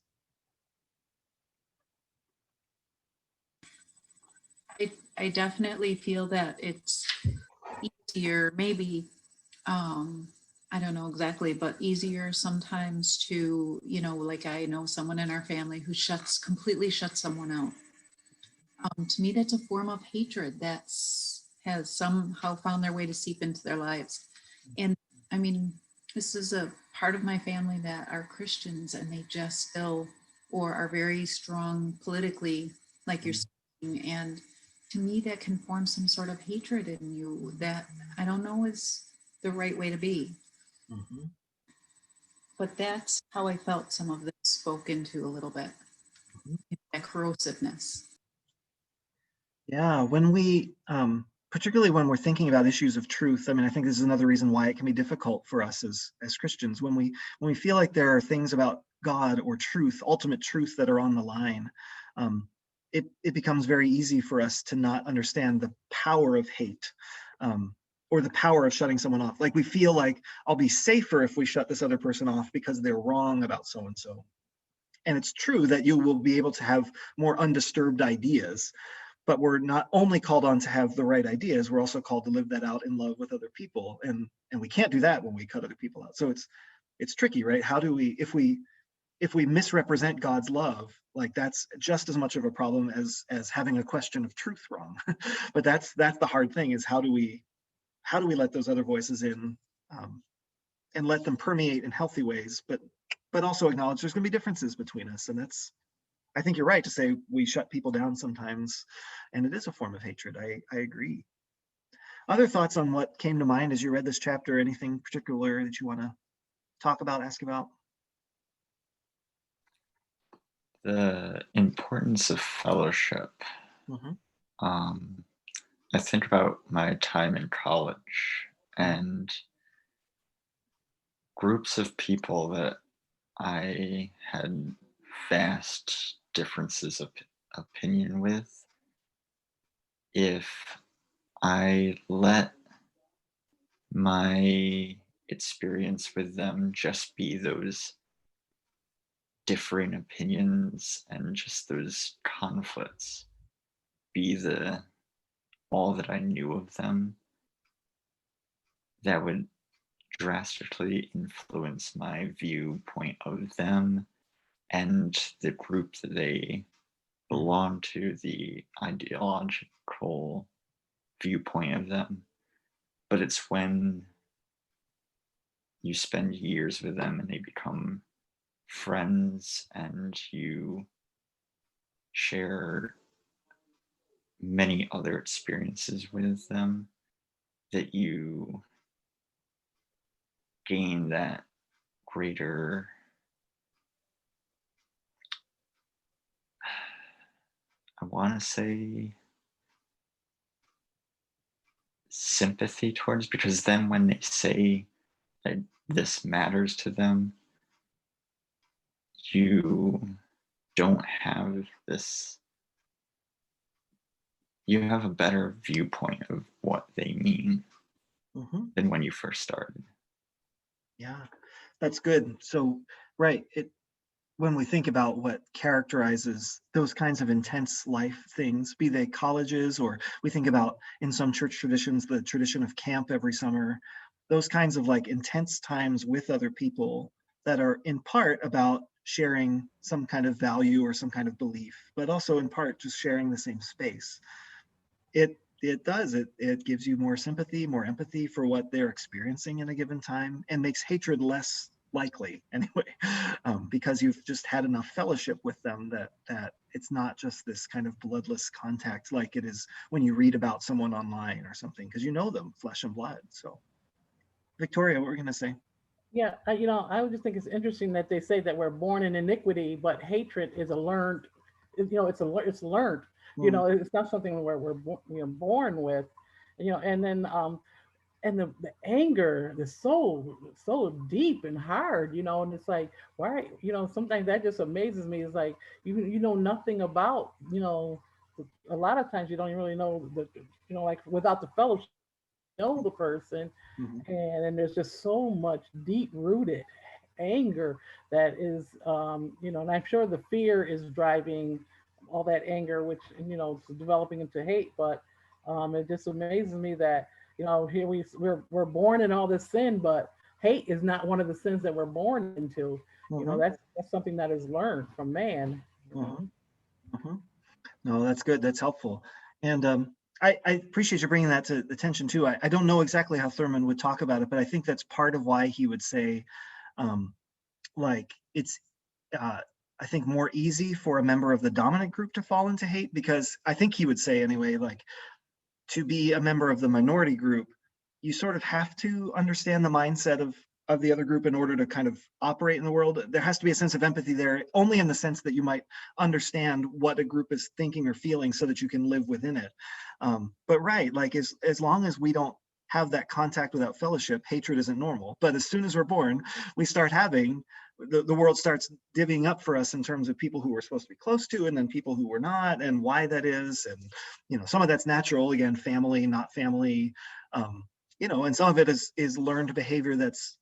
I definitely feel that it's easier, maybe, I don't know exactly, but easier sometimes to, like I know someone in our family who completely shuts someone out. To me, that's a form of hatred has somehow found their way to seep into their lives. And I mean, this is a part of my family that are Christians, and they just still, or are very strong politically, like you're saying. And to me, that can form some sort of hatred in you that I don't know is the right way to be. Mm-hmm. But that's how I felt some of this spoke into a little bit, that corrosiveness. Yeah, when we, particularly when we're thinking about issues of truth, I mean, I think this is another reason why it can be difficult for us as Christians, when we feel like there are things about God or truth, ultimate truth, that are on the line. It becomes very easy for us to not understand the power of hate, or the power of shutting someone off. Like, we feel like, I'll be safer if we shut this other person off because they're wrong about so and so. And it's true that you will be able to have more undisturbed ideas, but we're not only called on to have the right ideas, we're also called to live that out in love with other people. And we can't do that when we cut other people out. So it's tricky, right? How do we, if we misrepresent God's love, like, that's just as much of a problem as having a question of truth wrong. But that's the hard thing, is how do we let those other voices in, and let them permeate in healthy ways, but also acknowledge there's going to be differences between us. And that's, I think you're right to say we shut people down sometimes, and it is a form of hatred. I agree. Other thoughts on what came to mind as you read this chapter? Anything particular that you want to talk about, ask about? The importance of fellowship. Mm-hmm. I think about my time in college and groups of people that I had vast differences of opinion with. If I let my experience with them just be those differing opinions and just those conflicts, be all that I knew of them, that would drastically influence my viewpoint of them and the group that they belong belong to the ideological viewpoint of them, but it's when you spend years with them and they become friends and you share many other experiences with them that you gain that greater I want to say sympathy towards, because then when they say that this matters to them, you don't have this, you have a better viewpoint of what they mean Mhm. than when you first started. Yeah, that's good. So, right, when we think about what characterizes those kinds of intense life things, be they colleges, or we think about in some church traditions, the tradition of camp every summer, those kinds of like intense times with other people that are in part about sharing some kind of value or some kind of belief, but also in part just sharing the same space. It gives you more sympathy, more empathy for what they're experiencing in a given time, and makes hatred less likely anyway, because you've just had enough fellowship with them that it's not just this kind of bloodless contact like it is when you read about someone online or something, because you know them flesh and blood. So, Victoria, what were you going to say? Yeah, I would just think it's interesting that they say that we're born in iniquity, but hatred is a learned, it's learned. Mm, It's not something where we're born with, and then and the anger is so deep and hard, and it's like, why, sometimes that just amazes me. It's like you know nothing about, a lot of times you don't really know like without the fellowship, know the person, mhm, and then there's just so much deep rooted anger that is, and I'm sure the fear is driving all that anger, which, is developing into hate. But it just amazes me that, here we're born in all this sin, but hate is not one of the sins that we're born into. mhm, That's something that is learned from man. mhm, mhm. No, that's good. That's helpful. And I appreciate you bringing that to attention too. I don't know exactly how Thurman would talk about it, but I think that's part of why he would say, um, like, it's, uh, I think, more easy for a member of the dominant group to fall into hate, because I think he would say anyway, like, to be a member of the minority group, you sort of have to understand the mindset of the other group in order to kind of operate in the world. There has to be a sense of empathy there, only in the sense that you might understand what a group is thinking or feeling so that you can live within it. But right, like as long as we don't have that contact without fellowship, hatred isn't normal. But as soon as we're born, we start having the world starts divvying up for us in terms of people who we're supposed to be close to, and then people who we're not, and why that is. And some of that's natural, again, family, not family, and some of it is learned behavior that's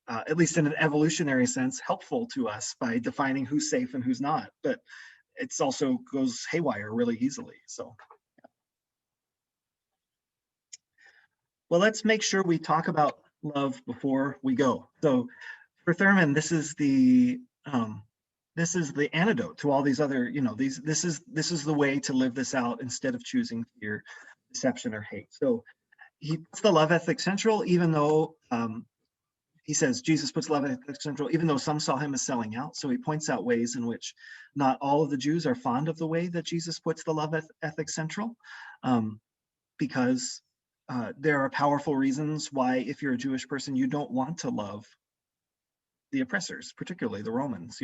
at least in an evolutionary sense helpful to us by defining who's safe and who's not, but it's also goes haywire really easily. So, well, let's make sure we talk about love before we go. So for Thurman, this is the antidote to all these other, this is the way to live this out instead of choosing fear, deception, or hate. So he puts the love ethic central, even though he says Jesus puts love ethic central, even though some saw him as selling out. So he points out ways in which not all of the Jews are fond of the way that Jesus puts the love ethic central, because there are powerful reasons why, if you're a Jewish person, you don't want to love the oppressors, particularly the Romans.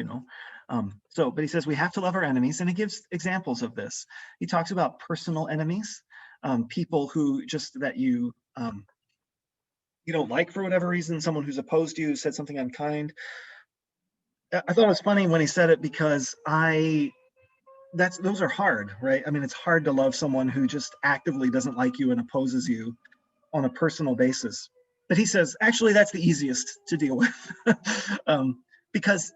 But he says we have to love our enemies, and he gives examples of this. He talks about personal enemies, people who just that you don't like for whatever reason, someone who's opposed to you, said something unkind. I thought it was funny when he said it, because those are hard, right? I mean, it's hard to love someone who just actively doesn't like you and opposes you on a personal basis. But he says, actually, that's the easiest to deal with, because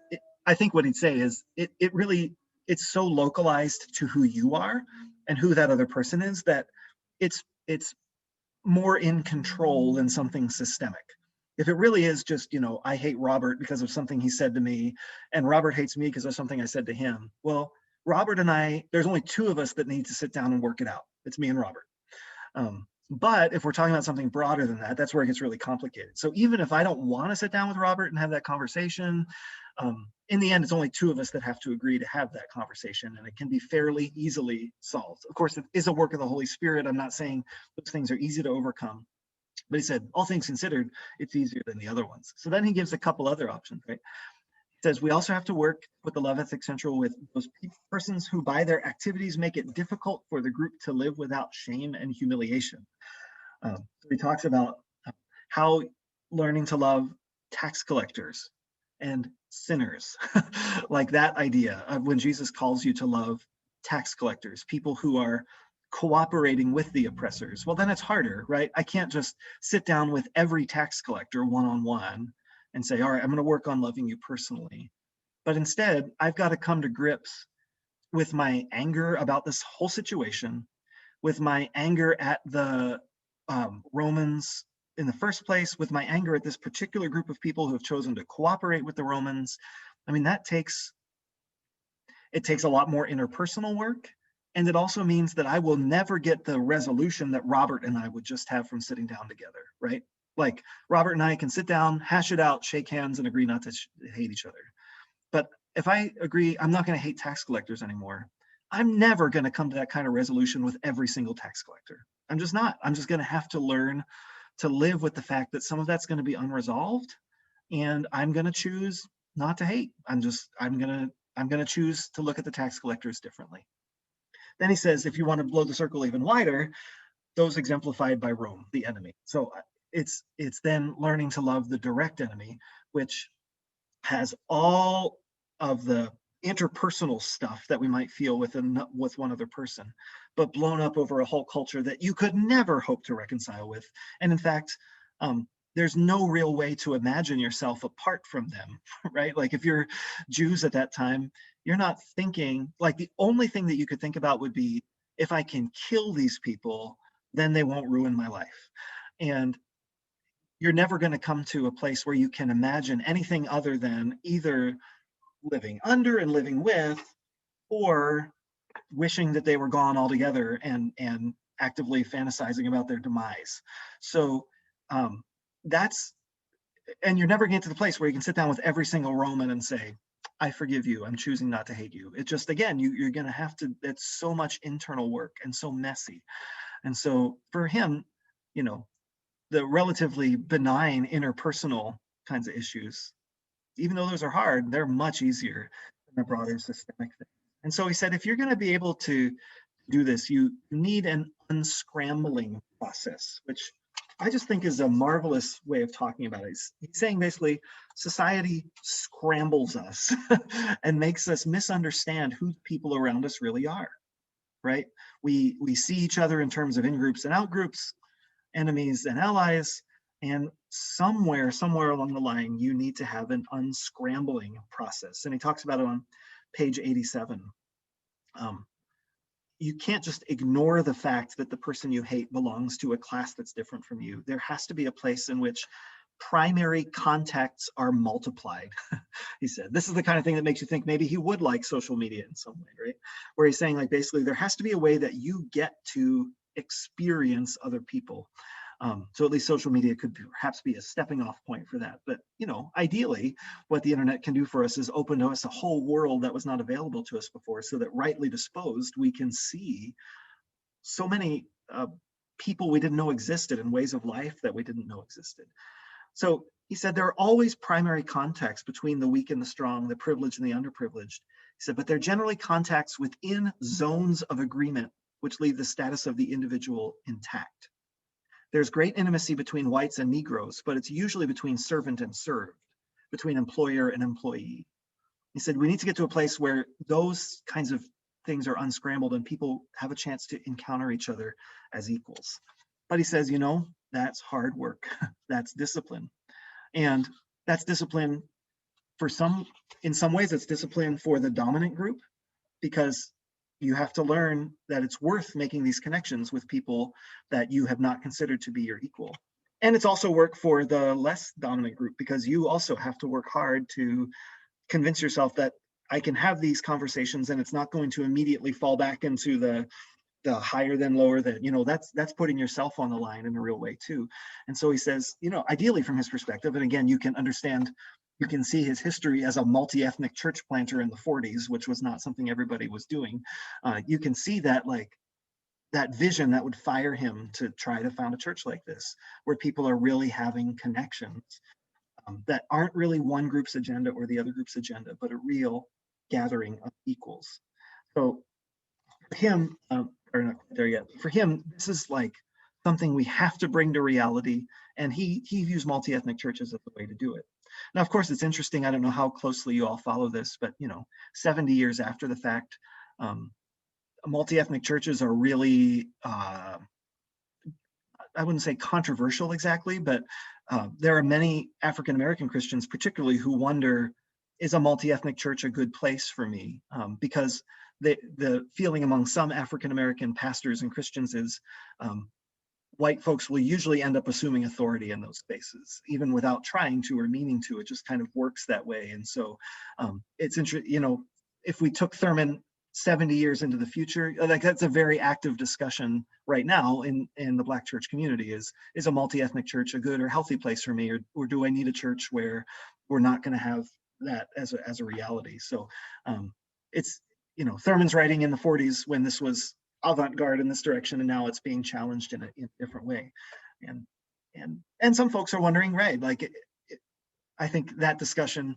I think what he'd say is it's so localized to who you are and who that other person is, that it's more in control than something systemic. If it really is just, I hate Robert because of something he said to me, and Robert hates me because of something I said to him, well, Robert and I, there's only two of us that need to sit down and work it out. It's me and Robert. But if we're talking about something broader than that, that's where it gets really complicated. So even if I don't want to sit down with Robert and have that conversation, in the end, it's only two of us that have to agree to have that conversation, and it can be fairly easily solved. Of course, it is a work of the Holy Spirit. I'm not saying those things are easy to overcome, but he said, all things considered, it's easier than the other ones. So then he gives a couple other options, right? He says, we also have to work with the love ethic central with those persons who by their activities make it difficult for the group to live without shame and humiliation. So he talks about how learning to love tax collectors and sinners, like that idea of when Jesus calls you to love tax collectors, people who are cooperating with the oppressors. Well, then it's harder, right? I can't just sit down with every tax collector one-on-one and say, all right, I'm going to work on loving you personally. But instead, I've got to come to grips with my anger about this whole situation, with my anger at the Romans in the first place, with my anger at this particular group of people who have chosen to cooperate with the Romans. I mean, it takes a lot more interpersonal work. And it also means that I will never get the resolution that Robert and I would just have from sitting down together, right? Like Robert and I can sit down, hash it out, shake hands, and agree not to hate each other. But if I agree, I'm not going to hate tax collectors anymore, I'm never going to come to that kind of resolution with every single tax collector. I'm just not. I'm just going to have to learn to live with the fact that some of that's going to be unresolved, and I'm going to choose not to hate. I'm going to choose to look at the tax collectors differently. Then he says, if you want to blow the circle even wider, those exemplified by Rome, the enemy. So it's then learning to love the direct enemy, which has all of the interpersonal stuff that we might feel with one other person, but blown up over a whole culture that you could never hope to reconcile with. And in fact, there's no real way to imagine yourself apart from them, right? Like if you're Jews at that time, you're not thinking, like the only thing that you could think about would be, if I can kill these people, then they won't ruin my life. And you're never going to come to a place where you can imagine anything other than either living under and living with, or wishing that they were gone altogether and actively fantasizing about their demise. So and you're never getting to the place where you can sit down with every single Roman and say, I forgive you, I'm choosing not to hate you. It just, again, you're going to have to, it's so much internal work and so messy. And so for him, the relatively benign interpersonal kinds of issues, even though those are hard, they're much easier than the broader systemic thing. And so he said, if you're going to be able to do this, you need an unscrambling process, which I just think is a marvelous way of talking about it. He's saying basically society scrambles us and makes us misunderstand who people around us really are, right? We see each other in terms of in-groups and out-groups, enemies and allies, and somewhere along the line, you need to have an unscrambling process. And he talks about it on page 87. You can't just ignore the fact that the person you hate belongs to a class that's different from you. There has to be a place in which primary contacts are multiplied. He said, this is the kind of thing that makes you think maybe he would like social media in some way, right? Where he's saying, like, basically there has to be a way that you get to experience other people. So at least social media could perhaps be a stepping off point for that. But, ideally, what the internet can do for us is open to us a whole world that was not available to us before, so that rightly disposed, we can see so many people we didn't know existed and ways of life that we didn't know existed. So he said, there are always primary contacts between the weak and the strong, the privileged and the underprivileged. He said, but they're generally contacts within zones of agreement, which leave the status of the individual intact. There's great intimacy between whites and Negroes, but it's usually between servant and served, between employer and employee. He said, we need to get to a place where those kinds of things are unscrambled and people have a chance to encounter each other as equals. But he says, that's hard work. That's discipline. And that's discipline in some ways, it's discipline for the dominant group, because you have to learn that it's worth making these connections with people that you have not considered to be your equal. And it's also work for the less dominant group, because you also have to work hard to convince yourself that I can have these conversations and it's not going to immediately fall back into the higher than lower than, that's putting yourself on the line in a real way too. And so he says, ideally from his perspective, and again, you can see his history as a multi-ethnic church planter in the 40s, which was not something everybody was doing. You can see that that vision that would fire him to try to found a church like this, where people are really having connections that aren't really one group's agenda or the other group's agenda, but a real gathering of equals. So for him, or not there yet, for him, this is like something we have to bring to reality. And he views multi-ethnic churches as the way to do it. Now, of course, it's interesting. I don't know how closely you all follow this, but 70 years after the fact, multi-ethnic churches are really, I wouldn't say controversial exactly, but there are many African-American Christians particularly who wonder, is a multi-ethnic church a good place for me? Because the feeling among some African-American pastors and Christians is white folks will usually end up assuming authority in those spaces, even without trying to or meaning to. It just kind of works that way. And so it's interesting, if we took Thurman 70 years into the future, like that's a very active discussion right now in the Black church community. Is a multi-ethnic church a good or healthy place for me, or do I need a church where we're not going to have that as a reality? So it's, Thurman's writing in the 40s when this was avant-garde in this direction, and now it's being challenged in a different way. And some folks are wondering, right, like I think that discussion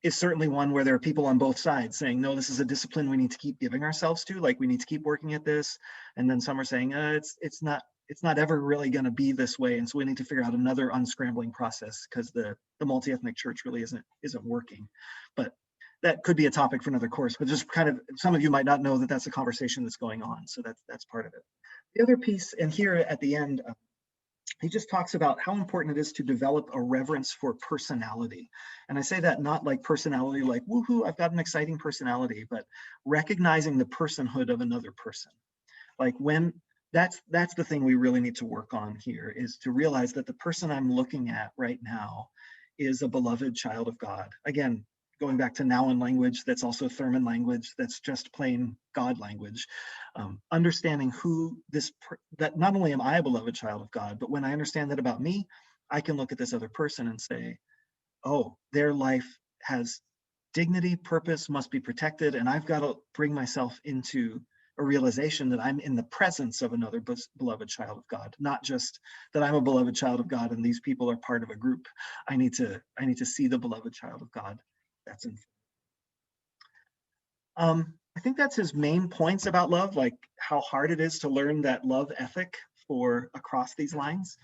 is certainly one where there are people on both sides saying, no, this is a discipline we need to keep giving ourselves to, like we need to keep working at this. And then some are saying it's not ever really going to be this way, and so we need to figure out another unscrambling process because the multi-ethnic church really isn't working. But that could be a topic for another course, but just kind of, some of you might not know that that's a conversation that's going on. So that's part of it. The other piece, and here at the end, he just talks about how important it is to develop a reverence for personality. And I say that not like personality, like, woohoo, I've got an exciting personality, but recognizing the personhood of another person. Like when that's the thing we really need to work on here, is to realize that the person I'm looking at right now is a beloved child of God. Again, going back to noun language, that's also Thurman language, that's just plain God language. Understanding that not only am I a beloved child of God, but when I understand that about me, I can look at this other person and say, oh, their life has dignity, purpose, must be protected, and I've got to bring myself into a realization that I'm in the presence of another beloved child of God, not just that I'm a beloved child of God and these people are part of a group. I need to see the beloved child of God. That's in. I think that's his main points about love, like how hard it is to learn that love ethic for across these lines.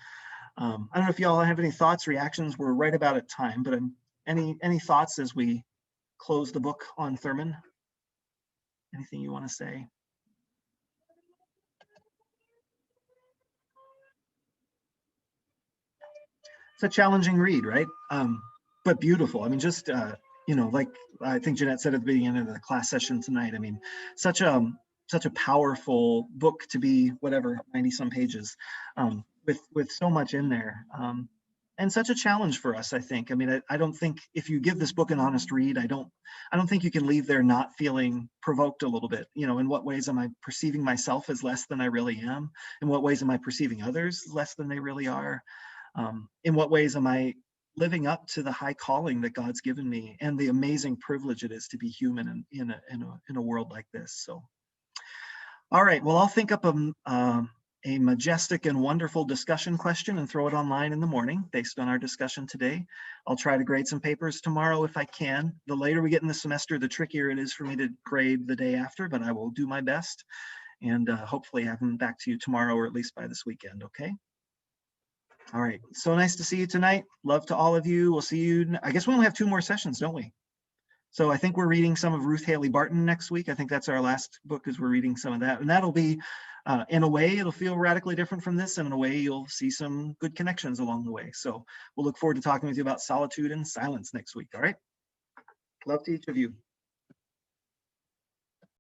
I don't know if y'all have any thoughts, reactions. We're right about at time, but any thoughts as we close the book on Thurman? Anything you want to say? It's a challenging read, right? But beautiful. I mean, just like I think Jeanette said at the beginning of the class session tonight. I mean, such a powerful book to be, whatever, 90 some pages, with so much in there, and such a challenge for us. I think. I mean, I don't think if you give this book an honest read, I don't think you can leave there not feeling provoked a little bit. In what ways am I perceiving myself as less than I really am? In what ways am I perceiving others less than they really are? In what ways am I living up to the high calling that God's given me and the amazing privilege it is to be human in a world like this? So, all right, well, I'll think up a majestic and wonderful discussion question and throw it online in the morning based on our discussion today. I'll try to grade some papers tomorrow if I can. The later we get in the semester, the trickier it is for me to grade the day after, but I will do my best and hopefully have them back to you tomorrow or at least by this weekend, okay? All right, so nice to see you tonight. Love to all of you. We'll see you. I guess we only have 2 more sessions, don't we? So I think we're reading some of Ruth Haley Barton next week. I think that's our last book, is we're reading some of that. And that'll be, in a way, it'll feel radically different from this. And in a way, you'll see some good connections along the way. So we'll look forward to talking with you about solitude and silence next week. All right. Love to each of you.